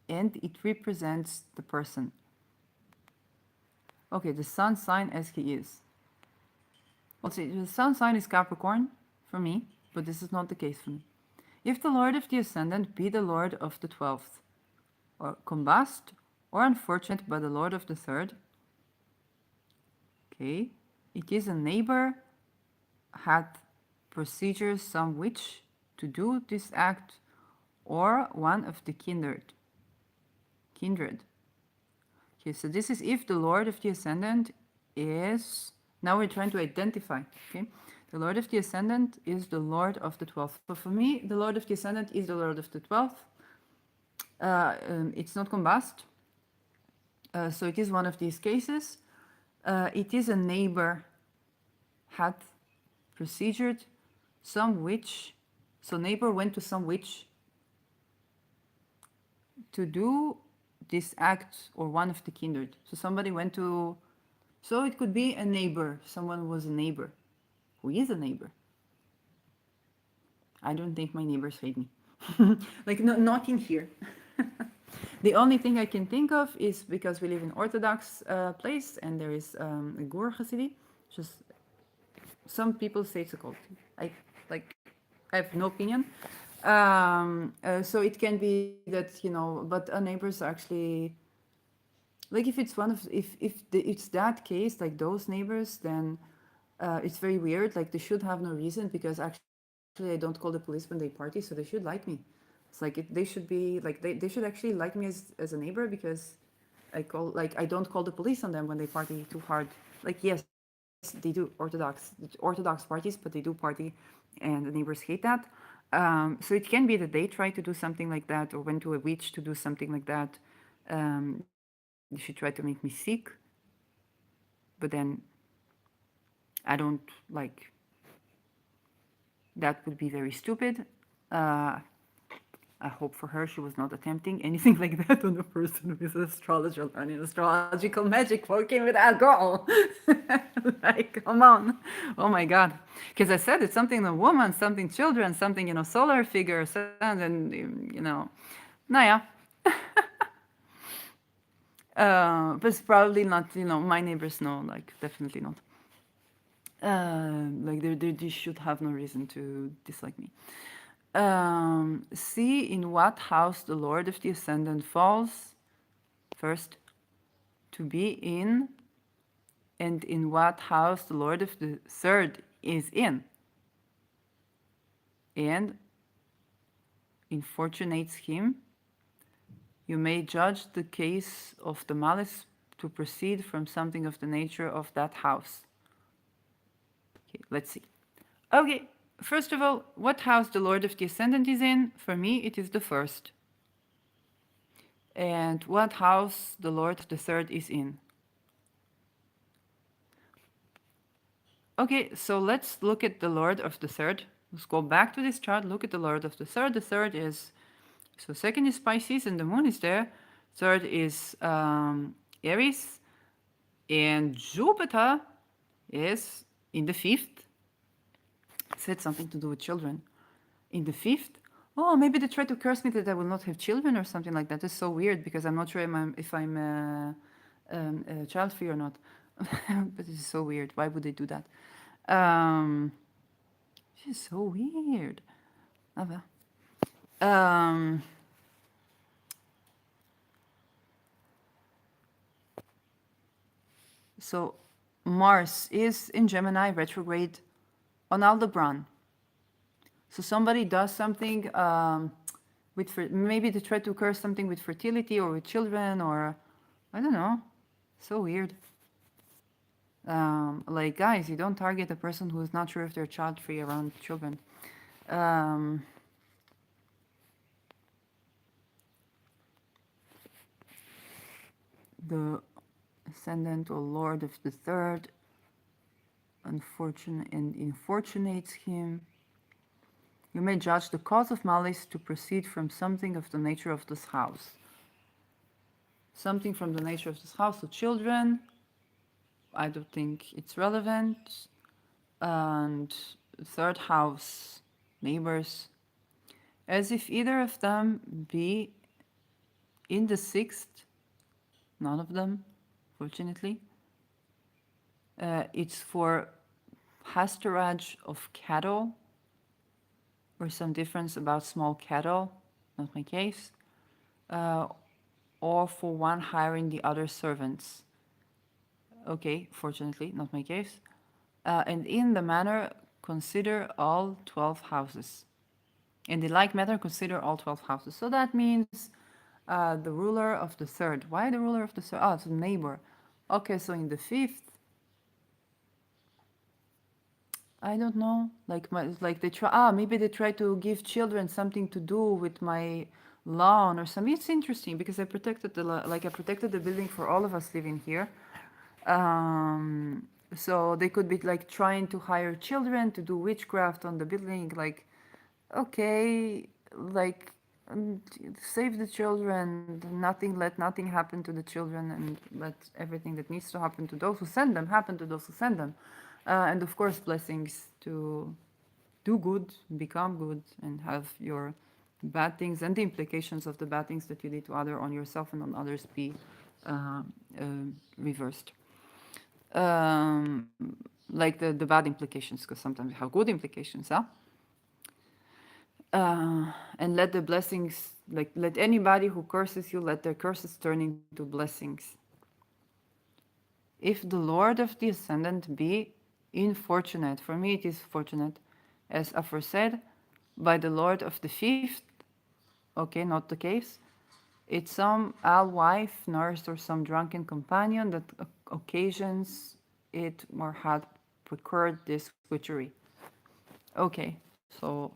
and it represents the person. Okay, the sun sign as he is. Let's see, the sun sign is Capricorn for me, but this is not the case for me. If the Lord of the Ascendant be the Lord of the 12th, or combust, or unfortunate by the Lord of the 3rd, okay, it is a neighbor had procedures some which to do this act, or one of the kindred. Okay, so this is if the Lord of the Ascendant is, now we're trying to identify, okay? The Lord of the Ascendant is the Lord of the 12th. So for me, the Lord of the Ascendant is the Lord of the 12th. It's not combust. So it is one of these cases. It is a neighbor had procedured some witch. So neighbor went to some witch to do this act, or one of the kindred. So somebody went to, so it could be a neighbor. Someone was a neighbor. Who is a neighbor? I don't think my neighbors hate me. Like, no, not in here. The only thing I can think of is because we live in Orthodox place, and there is a Gur Hasidim. Just some people say it's a cult. I have no opinion. So it can be that, you know, but our neighbors actually, like, if it's one of, if it's that case, like those neighbors, then it's very weird. Like, they should have no reason, because actually I don't call the police when they party, so they should like me. It's like, they should be like, they should actually like me as a neighbor, because I don't call the police on them when they party too hard. Like, yes, they do Orthodox parties, but they do party, and the neighbors hate that. So it can be that they try to do something like that, or went to a witch to do something like that. She tried to make me sick, but then I don't like. That would be very stupid. I hope for her she was not attempting anything like that on a person who is an astrologer learning astrological magic working with that girl. Like, come on. Oh my God. Because I said it's something a woman, something children, something, you know, solar figure, and, you know, Naya. But it's probably not, you know, my neighbors know, like, definitely not. Like, they should have no reason to dislike me. See in what house the Lord of the Ascendant falls first to be in, and in what house the Lord of the 3rd is in, and infortunates him. You may judge the case of the malice to proceed from something of the nature of that house. Let's see. Okay, first of all, what house the Lord of the Ascendant is in? For me, it is the first. And what house the Lord of the third is in? Okay, so let's look at the Lord of the third. Let's go back to this chart, look at the Lord of the third. The third is, so second is Pisces and the moon is there. Third is Aries, and Jupiter is in the fifth. Said something to do with children. In the fifth, oh, maybe they try to curse me that I will not have children or something like that. It's so weird because I'm not sure if I'm child free or not. But this is so weird. Why would they do that? Um, this is so weird. Ah, well. Um, so Mars is in Gemini retrograde on Aldebaran. So somebody does something with maybe they try to curse something with fertility or with children or I don't know. So weird. Like guys, you don't target a person who is not sure if they're child free around children. Um, the ascendant or lord of the third unfortunate and infortunates him. You may judge the cause of malice to proceed from something of the nature of this house. Something from the nature of this house. So children, I don't think it's relevant. And third house, neighbors, as if either of them be in the sixth, none of them, fortunately. It's for pasturage of cattle or some difference about small cattle, not my case, uh, or for one hiring the other servants. Okay, fortunately, not my case. And in the manner, consider all 12 houses. In the like manner, consider all 12 houses. So that means the ruler of the third. Why the ruler of the third? Oh, it's a neighbor. Okay, so in the fifth, I don't know. Like they try. Maybe they try to give children something to do with my lawn or something. It's interesting because I protected I protected the building for all of us living here. So they could be like trying to hire children to do witchcraft on the building. Like, okay, like save the children. Nothing, let nothing happen to the children, and let everything that needs to happen to those who send them happen to those who send them. And of course, blessings to do good, become good, and have your bad things and the implications of the bad things that you did to other on yourself and on others be uh, uh, reversed. Um, like the bad implications, because sometimes we have good implications, huh? And let the blessings, like let anybody who curses you, let their curses turn into blessings. If the Lord of the Ascendant be infortunate, for me it is fortunate, as aforesaid, by the Lord of the fifth, okay, not the case, it's some wife, nurse, or some drunken companion that occasions it or had procured this witchery. Okay, so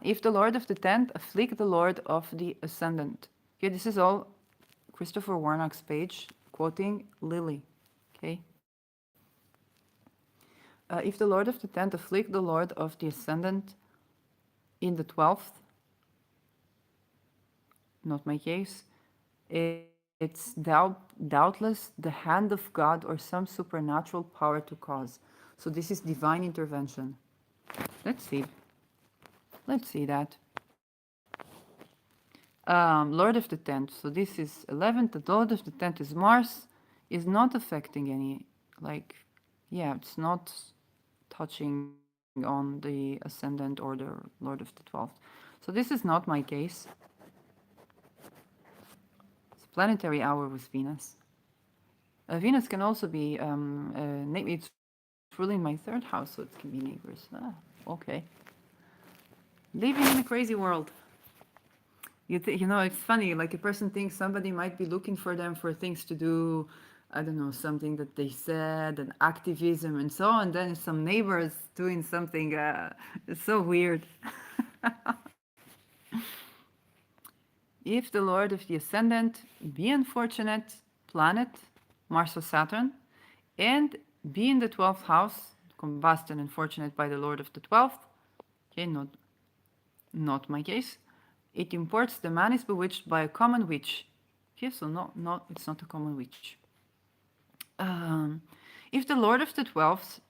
if the Lord of the tenth afflict the Lord of the Ascendant. Okay, this is all Christopher Warnock's page, quoting Lily. Okay. If the Lord of the tenth afflict the Lord of the Ascendant in the 12th, not my case, it's doubtless the hand of God or some supernatural power to cause. So this is divine intervention. Let's see. Let's see that. Lord of the tenth. So this is 11th. The Lord of the tenth is Mars. Is not affecting any, like, yeah, it's not touching on the ascendant or the Lord of the 12th. So this is not my case. It's planetary hour with Venus. Venus can also be, it's ruling my third house, so it can be neighbors. Okay. Living in a crazy world. You know, it's funny, like a person thinks somebody might be looking for them for things to do, I don't know, something that they said and activism and so on. Then some neighbors doing something. It's so weird. If the Lord of the Ascendant be unfortunate planet, Mars or Saturn, and be in the 12th house, combust and unfortunate by the Lord of the 12th, okay, not my case, it imports the man is bewitched by a common witch. Okay, so it's not a common witch. Um, if the Lord of the 12th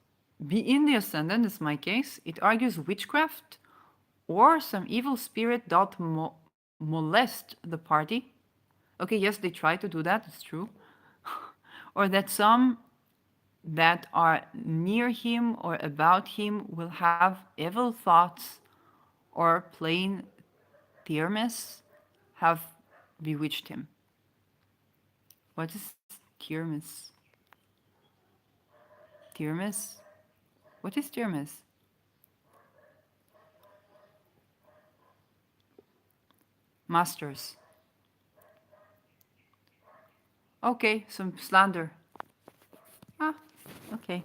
be in the Ascendant, is my case, it argues witchcraft or some evil spirit doth molest the party. Okay, yes, they try to do that, it's true. Or that some that are near him or about him will have evil thoughts, or plain Thermes have bewitched him. What is Thermes? Thermes? What is Thermes? Masters. Okay, some slander. Ah, okay.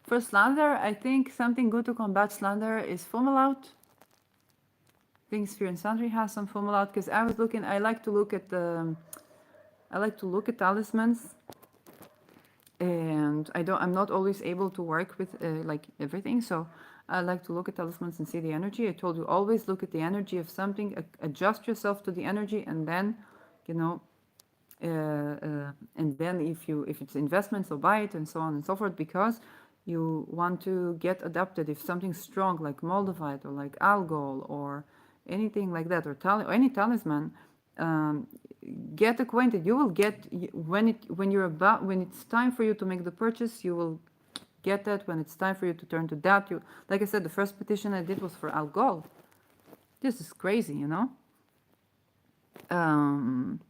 For slander, I think something good to combat slander is Fomalhaut. I think Sphere and Sundry has some Fomalhaut because I was looking. I like to look at the. I like to look at talismans, and I'm not always able to work with like everything. So I like to look at talismans and see the energy. I told you always look at the energy of something, adjust yourself to the energy, and then, you know, and then if it's investments, so buy it and so on and so forth, because you want to get adapted. If something's strong like Moldavite or like Algol or anything like that, or any talisman, um, get acquainted. You will get when it's time for you to make the purchase, you will get that. When it's time for you to turn to that, you, like I said, the first petition I did was for Algol. This is crazy, you know. Um,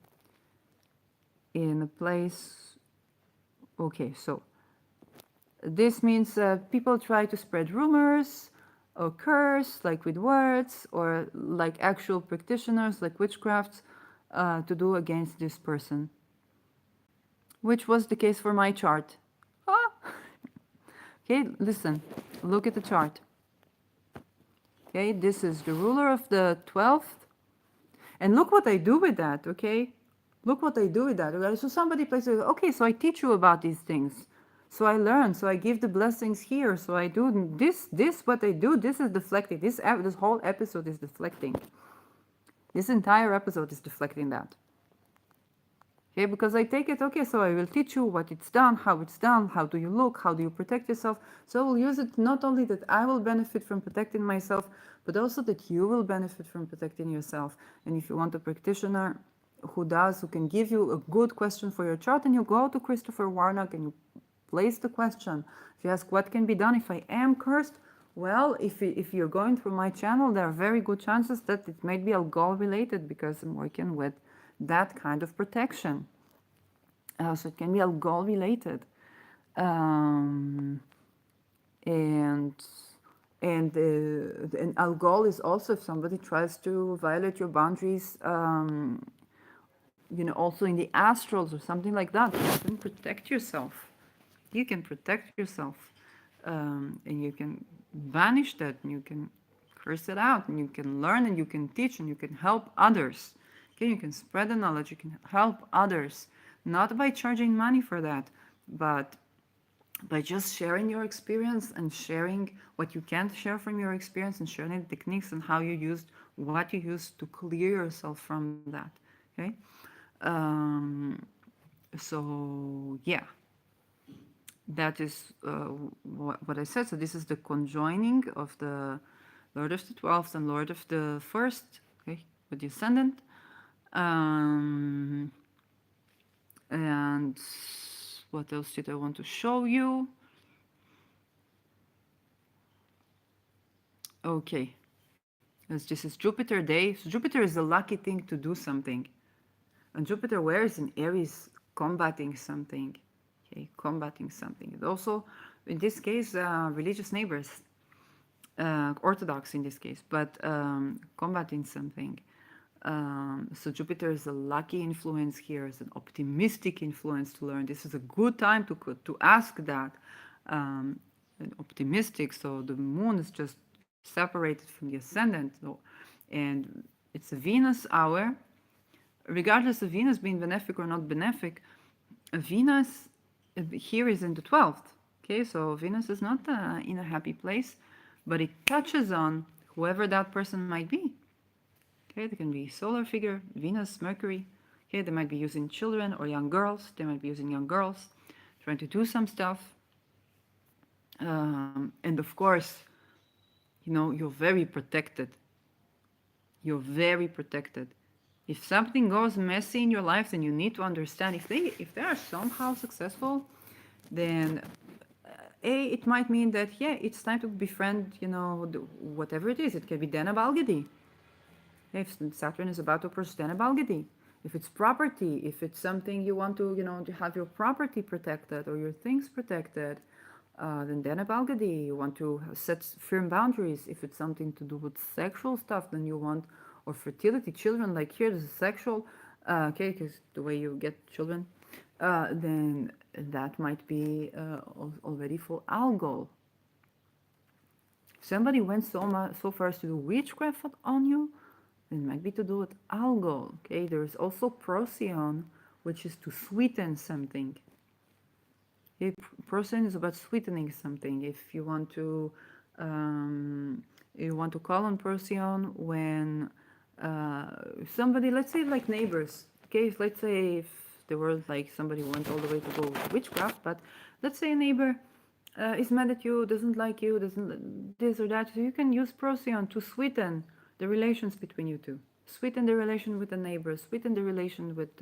in a place. Okay, so this means people try to spread rumors or curse, like with words, or like actual practitioners, like witchcrafts, to do against this person, which was the case for my chart. Ah! Okay, listen, look at the chart. Okay, this is the ruler of the 12th, and look what I do with that, okay? Look what I do with that. Okay? So somebody plays, okay, so I teach you about these things. So I learn, so I give the blessings here. So I do this, what I do, this is deflecting. This whole episode is deflecting. This entire episode is deflecting that. Okay, because I take it, okay, so I will teach you what it's done, how do you look, how do you protect yourself. So I will use it not only that I will benefit from protecting myself, but also that you will benefit from protecting yourself. And if you want a practitioner who can give you a good question for your chart, and you go to Christopher Warnock and you place the question. If you ask what can be done if I am cursed, well, if you're going through my channel, there are very good chances that it might be alcohol related, because I'm working with that kind of protection. So it can be alcohol related. Um, and alcohol is also if somebody tries to violate your boundaries, you know, also in the astrals or something like that. You can protect yourself. You can protect yourself, and you can banish that, and you can curse it out, and you can learn, and you can teach, and you can help others. Okay, you can spread the knowledge, you can help others, not by charging money for that, but by just sharing your experience and sharing what you can't share from your experience, and sharing the techniques and how you used what you used to clear yourself from that. Okay, um, so yeah, that is what I said. So this is the conjoining of the Lord of the 12th and Lord of the 1st, okay, with the ascendant. Um, and what else did I want to show you? Okay, as this is Jupiter day. So Jupiter is a lucky thing to do something. And Jupiter where is in Aries, combating something. Okay, combating something. And also, in this case, religious neighbors, Orthodox in this case, but combating something. So Jupiter is a lucky influence here, is an optimistic influence to learn. This is a good time to ask that. And optimistic. So the moon is just separated from the ascendant. So, and it's a Venus hour. Regardless of Venus being benefic or not benefic, Venus here is in the 12th. Okay, so Venus is not in a happy place, but it touches on whoever that person might be. Okay, they can be solar figure, Venus, Mercury. Okay, they might be using children or young girls. They might be using young girls, trying to do some stuff. And of course, you're very protected. You're very protected. If something goes messy in your life, then you need to understand if they are somehow successful, then it might mean that it's time to befriend whatever it is. It can be Dana Balgadi. If Saturn is about to approach Dana Balgadi. If it's property, if it's something you want to have your property protected or your things protected, then Dana Balgadi, you want to set firm boundaries. If it's something to do with sexual stuff, then you want, or fertility, children, like here, there's a sexual, okay, because the way you get children, then that might be already for Algol. Somebody went so far as to do witchcraft on you, it might be to do with Algol. Okay, there's also Procyon, which is to sweeten something. Procyon is about sweetening something. If you want to call on Procyon when somebody, let's say like neighbors. Okay, let's say if the world like somebody went all the way to go witchcraft, but let's say a neighbor is mad at you, doesn't like you, doesn't this or that. So you can use Procyon to sweeten the relations between you two, sweeten the relation with the neighbor, sweeten the relation with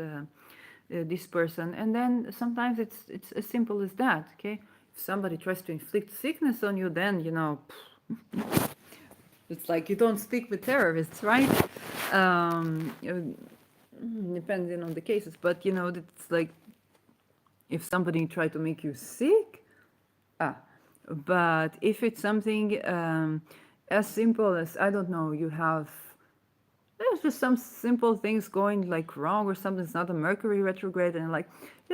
this person, and then sometimes it's as simple as that. Okay, if somebody tries to inflict sickness on you, then it's like you don't speak with terrorists, right? Depending on the cases, but it's like if somebody tried to make you sick, but if it's something as simple as, I don't know, there's just some simple things going like wrong or something. It's not a Mercury retrograde and like,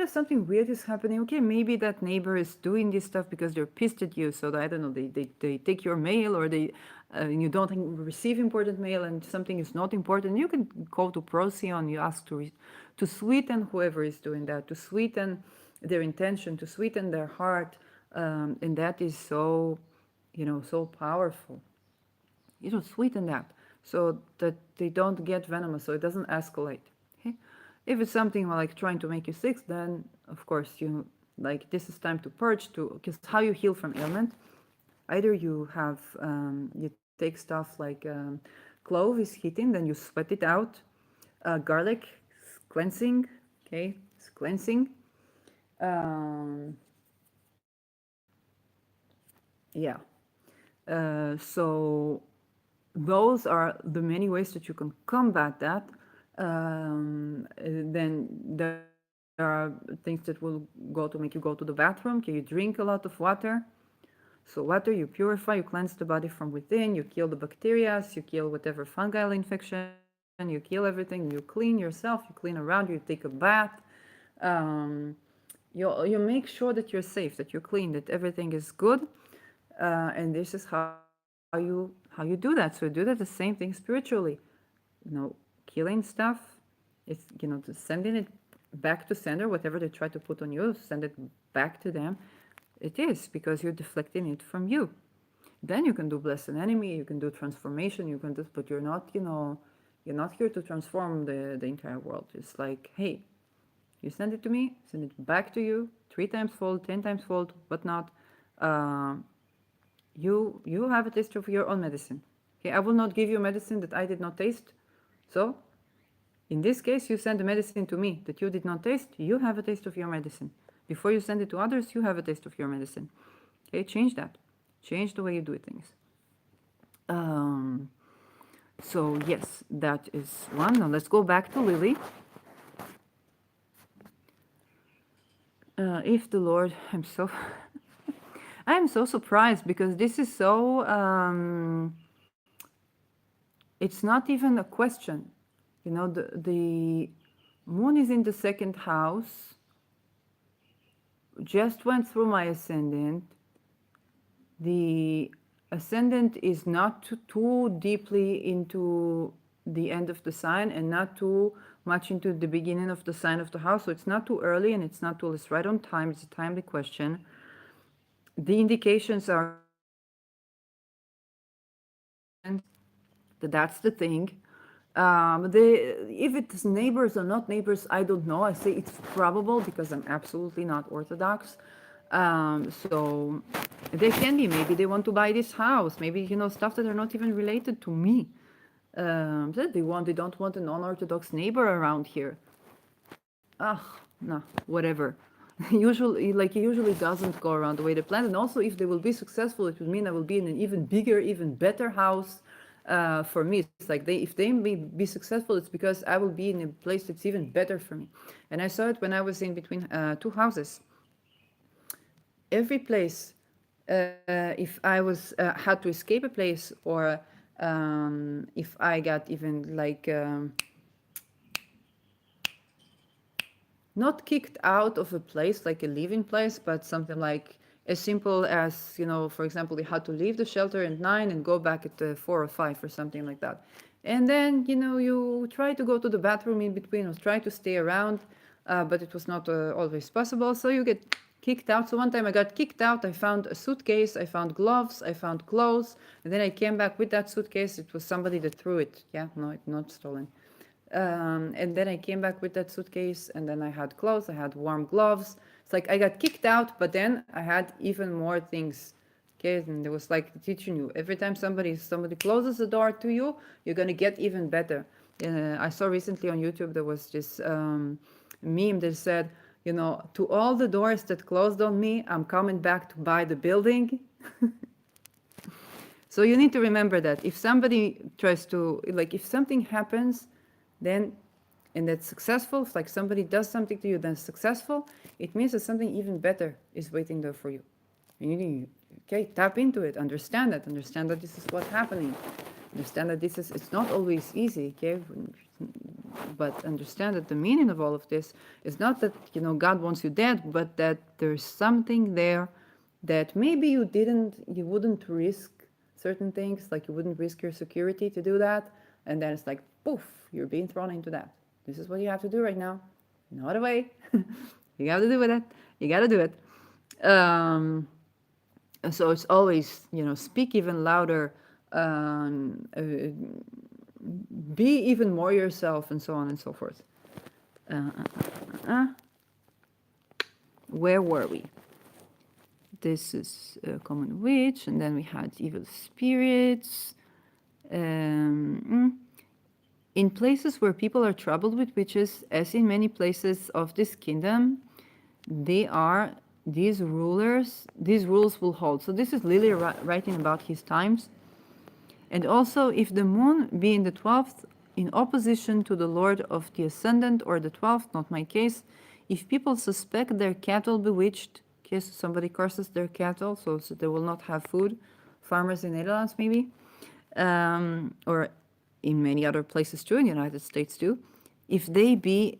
something weird is happening. Okay, maybe that neighbor is doing this stuff because they're pissed at you. So I don't know, they take your mail, or you don't receive important mail and something is not important. You can go to Procyon, you ask to sweeten whoever is doing that, to sweeten their intention, to sweeten their heart. And that is so, so powerful. Sweeten that so that they don't get venomous, so it doesn't escalate. Okay? If it's something like trying to make you sick, then of course this is time to purge, because how you heal from ailment, either you take stuff like clove is heating, then you sweat it out. Garlic, cleansing. Okay, it's cleansing. Yeah. So those are the many ways that you can combat that. Then there are things that will make you go to the bathroom. Can you drink a lot of water? So water, you purify, you cleanse the body from within, you kill the bacteria, you kill whatever fungal infection, you kill everything, you clean yourself, you clean around, you take a bath. You make sure that you're safe, that you're clean, that everything is good. And this is how you do that. So you do that the same thing spiritually. Killing stuff, it's sending it back to sender, whatever they try to put on you, send it back to them. It is because you're deflecting it from you. Then you can do bless an enemy, you can do transformation, you can do, but you're not here to transform the entire world. It's like, hey, you send it to me, send it back to you, 3 times fold, 10 times fold, whatnot. You have a taste of your own medicine. Okay, I will not give you medicine that I did not taste. So, in this case, you send the medicine to me that you did not taste. You have a taste of your medicine. Before you send it to others, you have a taste of your medicine. Okay, change that. Change the way you do things. So yes, that is one. Now let's go back to Lily. If the Lord, I'm so surprised because this is so, it's not even a question. The moon is in the second house, just went through my ascendant. The ascendant is not too deeply into the end of the sign and not too much into the beginning of the sign of the house. So it's not too early and it's not too, it's right on time. It's a timely question. The indications are that that's the thing. If it's neighbors or not neighbors, I don't know. I say it's probable because I'm absolutely not Orthodox. So they can be. Maybe they want to buy this house. Maybe stuff that are not even related to me. That they don't want a non-Orthodox neighbor around here. Ugh, no, whatever. It usually doesn't go around the way they planned. And also, if they will be successful, it would mean I will be in an even bigger, even better house. For me, it's like if they may be successful, it's because I will be in a place that's even better for me. And I saw it when I was in between two houses. Every place, if I was had to escape a place, or if I got even not kicked out of a place like a living place, but something like as simple as, for example, you had to leave the shelter at 9 and go back at 4 or 5 or something like that. And then, you try to go to the bathroom in between or try to stay around, but it was not always possible. So you get kicked out. So one time I got kicked out. I found a suitcase, I found gloves, I found clothes, and then I came back with that suitcase. It was somebody that threw it. Yeah, no, it's not stolen. And then I came back with that suitcase, and then I had clothes, I had warm gloves. It's like I got kicked out, but then I had even more things. Okay, and it was like teaching you every time somebody closes the door to you, you're gonna get even better. I saw recently on YouTube there was this meme that said, to all the doors that closed on me, I'm coming back to buy the building. So you need to remember that if somebody tries to, if something happens, then, and that's successful, if like somebody does something to you that's successful, it means that something even better is waiting there for you. And you need, okay, tap into it, understand that this is what's happening. Understand that it's not always easy, okay? But understand that the meaning of all of this is not that, God wants you dead, but that there's something there that maybe you wouldn't risk certain things, like you wouldn't risk your security to do that. And then it's like, poof, you're being thrown into that. This is what you have to do right now. No other way. You got to do with it. You got to do it. So it's always, speak even louder, be even more yourself, and so on and so forth. Where were we? This is a common witch, and then we had evil spirits. In places where people are troubled with witches, as in many places of this kingdom, these rules will hold. So this is Lily writing about his times. And also, if the moon be in the 12th, in opposition to the lord of the ascendant, or the 12th, not my case, if people suspect their cattle bewitched, in case somebody curses their cattle, so they will not have food, farmers in Netherlands maybe, or in many other places too, in the United States too, if they be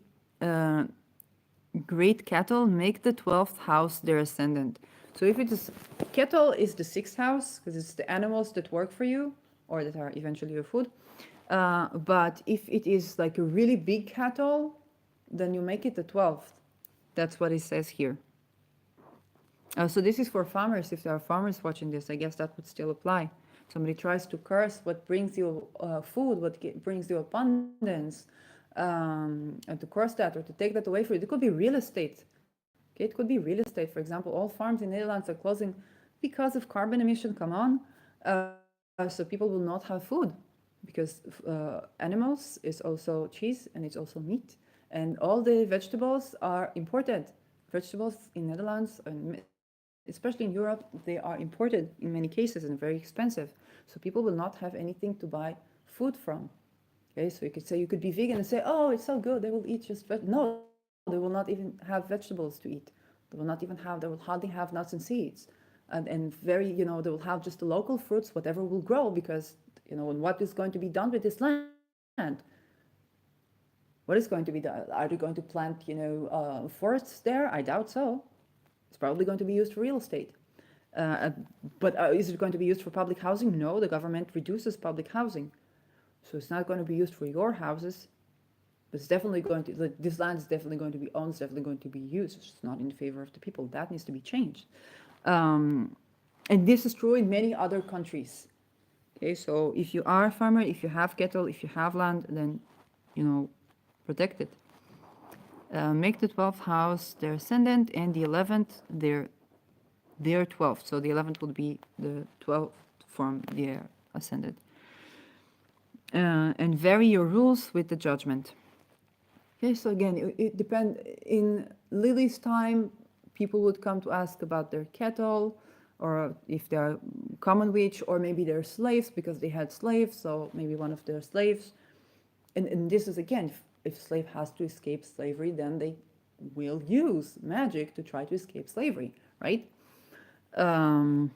great cattle, make the 12th house their ascendant. So if it is, cattle is the 6th house, because it's the animals that work for you, or that are eventually your food. But if it is like a really big cattle, then you make it the 12th. That's what it says here. So this is for farmers. If there are farmers watching this, I guess that would still apply. Somebody tries to curse what brings you food, what brings you abundance, and to curse that or to take that away from you. It could be real estate. Okay, it could be real estate. For example, all farms in Netherlands are closing because of carbon emission. Come on. So people will not have food, because animals is also cheese and it's also meat. And all the vegetables are imported. Vegetables in Netherlands, and especially in Europe, they are imported in many cases and very expensive. So people will not have anything to buy food from. Okay, so you could be vegan and say, oh, it's so good, they will eat just no, they will not even have vegetables to eat. They will hardly have nuts and seeds. And very, they will have just the local fruits, whatever will grow, because, and what is going to be done with this land? What is going to be are they going to plant, forests there? I doubt so. It's probably going to be used for real estate. Uh, but is it going to be used for public housing? No, the government reduces public housing. So it's not going to be used for your houses, but it's definitely going to, like, this land is definitely going to be owned, it's definitely going to be used. It's just not in favor of the people. That needs to be changed. Um, and this is true in many other countries. Okay, so if you are a farmer, if you have cattle, if you have land, then, protect it. Make the 12th house their ascendant, and the 11th their 12th. So the 11th would be the 12th from their ascendant. And vary your rules with the judgment. Okay, so again, it depends. In Lily's time, people would come to ask about their cattle, or if they're common witch, or maybe they're slaves because they had slaves, so maybe one of their slaves. And this is, again, if slave has to escape slavery, then they will use magic to try to escape slavery, right? Um,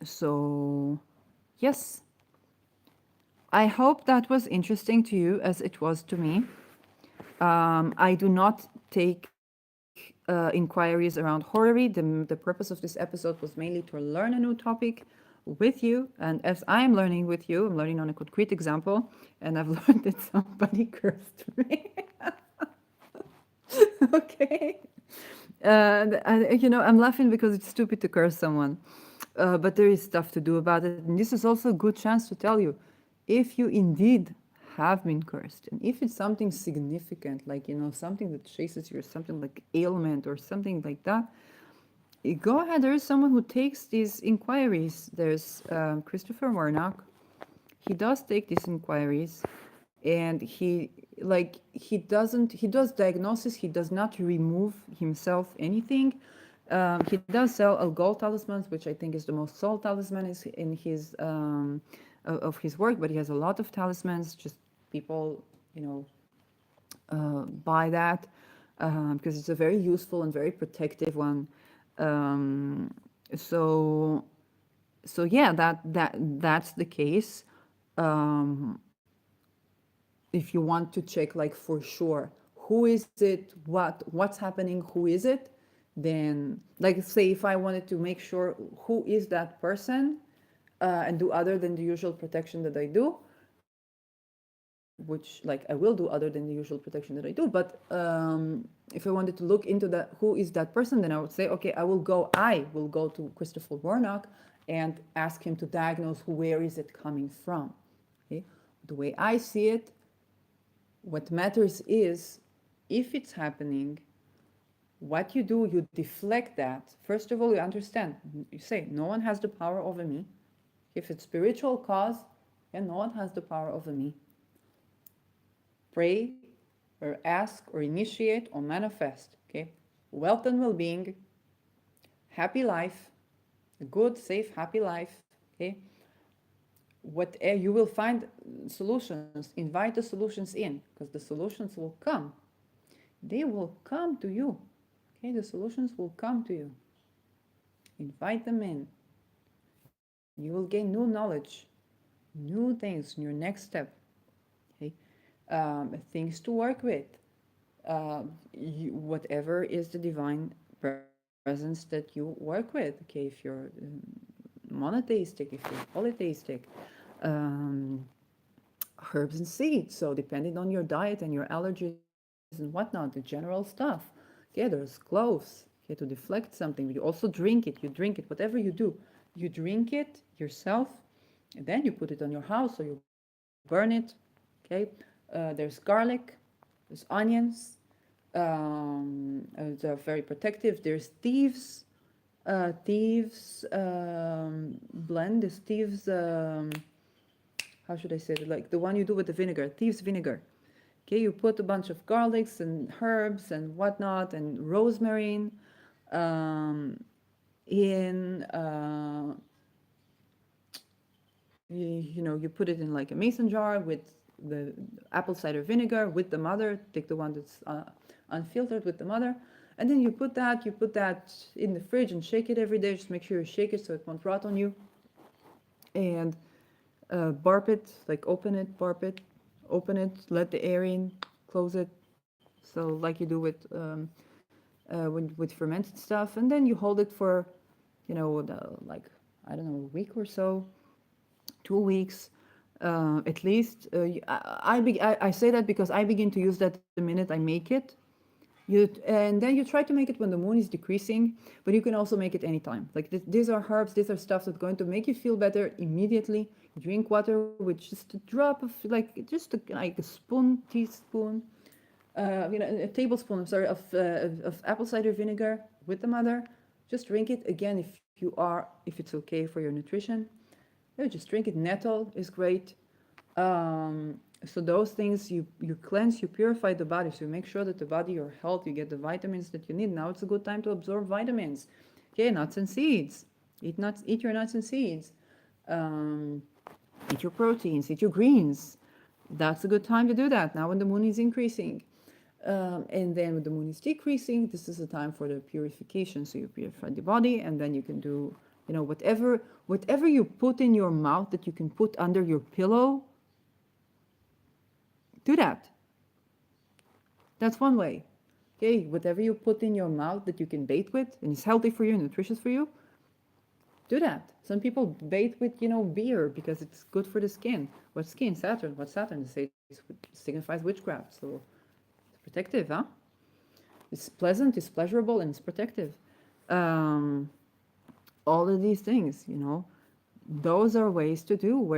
so, yes. I hope that was interesting to you as it was to me. I do not take inquiries around horary. The purpose of this episode was mainly to learn a new topic with you. And as I'm learning with you, I'm learning on a concrete example, and I've learned that somebody cursed me. Okay. I'm laughing because it's stupid to curse someone. But there is stuff to do about it. And this is also a good chance to tell you if you indeed have been cursed, and if it's something significant, like, something that chases you, or something like ailment or something like that, go ahead. There is someone who takes these inquiries. There's Christopher Warnock. He does take these inquiries, and he does diagnosis. He does not remove himself anything. He does sell a gold talismans, which I think is the most sold talisman is in his of his work, but he has a lot of talismans. Just people, buy that because it's a very useful and very protective one. Um, so so yeah, that's the case. Um, if you want to check, like, for sure, who is it, what's happening, who is it, then, like, say if I wanted to make sure who is that person, and do other than the usual protection that I do, which, like, I will do other than the usual protection that I do, but if I wanted to look into that, who is that person, then I would say, okay, I will go to Christopher Warnock and ask him to diagnose where is it coming from. Okay? The way I see it, what matters is, if it's happening, what you do, you deflect that. First of all, you understand, you say, no one has the power over me. If it's spiritual cause, and no one has the power over me. Pray or ask or initiate or manifest. Okay, wealth and well-being, happy life, a good, safe, happy life. Okay, what you will find solutions. Invite the solutions in, because the solutions will come. They will come to you. Okay, the solutions will come to you. Invite them in. You will gain new knowledge, new things in your next step. Okay, things to work with. Whatever is the divine presence that you work with. Okay, if you're monotheistic, if you're polytheistic, um, herbs and seeds. So depending on your diet and your allergies and whatnot, the general stuff. Okay, there's cloves. Okay, to deflect something. You also drink it. You drink it. Whatever you do, you drink it yourself, and then you put it on your house or you burn it. Okay, there's garlic, there's onions. They're very protective. There's thieves blend. This thieves. How should I say it? Like the one you do with the vinegar, thieves vinegar. Okay, you put a bunch of garlics and herbs and whatnot and rosemary um, in. You put it in like a mason jar with the apple cider vinegar with the mother. Take the one that's unfiltered with the mother, and then you put that in the fridge and shake it every day. Just make sure you shake it so it won't rot on you. And barb it, like open it, barb it, open it, let the air in, close it, so like you do with fermented stuff, and then you hold it for, like, I don't know, a week or so, 2 weeks, at least. I say that because I begin to use that the minute I make it. And then you try to make it when the moon is decreasing, but you can also make it anytime. Like these are herbs, these are stuff that's going to make you feel better immediately. Drink water with just a drop of, like, just like a teaspoon, a tablespoon, I'm sorry, of apple cider vinegar with the mother. Just drink it again if it's okay for your nutrition. Yeah, just drink it. Nettle is great. So those things, you cleanse, you purify the body, so you make sure that the body, your health, you get the vitamins that you need. Now it's a good time to absorb vitamins. Okay, nuts and seeds. Eat your nuts and seeds. Um, Eat your proteins. Eat your greens. That's a good time to do that. Now when the moon is increasing. And then when the moon is decreasing, this is a time for the purification. So you purify the body, and then you can do, whatever you put in your mouth that you can put under your pillow, do that. That's one way. Okay, whatever you put in your mouth that you can bathe with and is healthy for you and nutritious for you, do that. Some people bathe with, beer because it's good for the skin. What skin? Saturn. What Saturn? They say it signifies witchcraft. So it's protective, huh? It's pleasant, it's pleasurable, and it's protective. Um, all of these things, those are ways to do,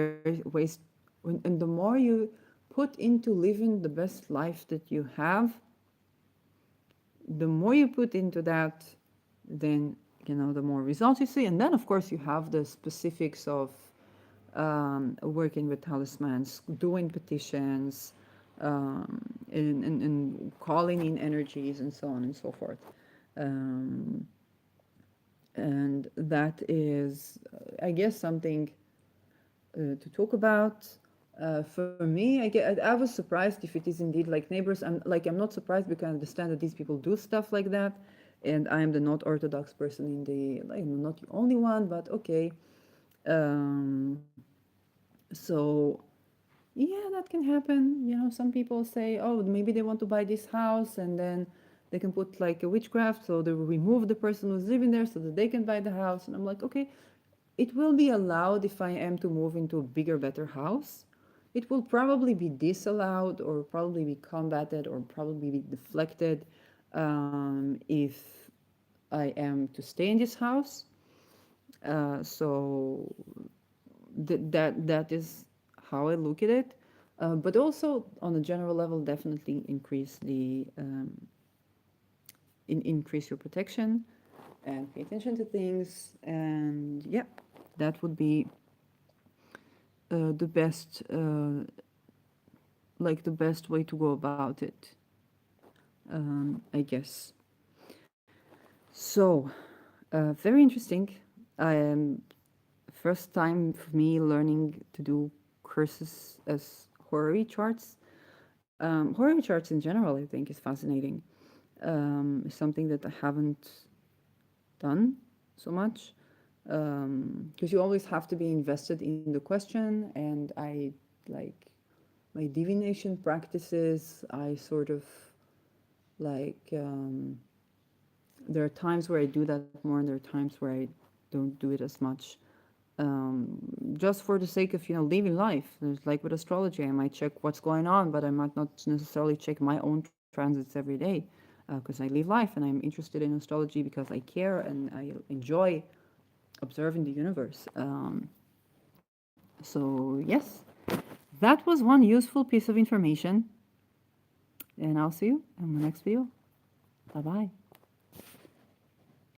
and the more you put into living the best life that you have, the more you put into that, then, the more results you see. And then, of course, you have the specifics of working with talismans, doing petitions, and calling in energies, and so on and so forth. Um, and that is, I guess, something to talk about. For me, I was surprised if it is indeed like neighbors. I'm not surprised because I understand that these people do stuff like that, and I am the not orthodox person in the, like, I'm not the only one, but okay. Um, so yeah, that can happen. Some people say, oh, maybe they want to buy this house, and then they can put like a witchcraft, so they will remove the person who's living there so that they can buy the house. And I'm like, okay, it will be allowed if I am to move into a bigger, better house. It will probably be disallowed, or probably be combated, or probably be deflected, if I am to stay in this house. So that is how I look at it. But also on a general level, definitely increase your protection and pay attention to things. And yeah, that would be the best, the best way to go about it, I guess. So, very interesting. First time for me learning to do curses as horary charts. Horary charts in general, I think, is fascinating. It's something that I haven't done so much, because you always have to be invested in the question, and I, like, my divination practices, I sort of, like, there are times where I do that more, and there are times where I don't do it as much, just for the sake of, living life. There's, like, with astrology, I might check what's going on, but I might not necessarily check my own transits every day, because I live life and I'm interested in astrology because I care and I enjoy observing the universe. So yes, that was one useful piece of information, and I'll see you in the next video. Bye bye.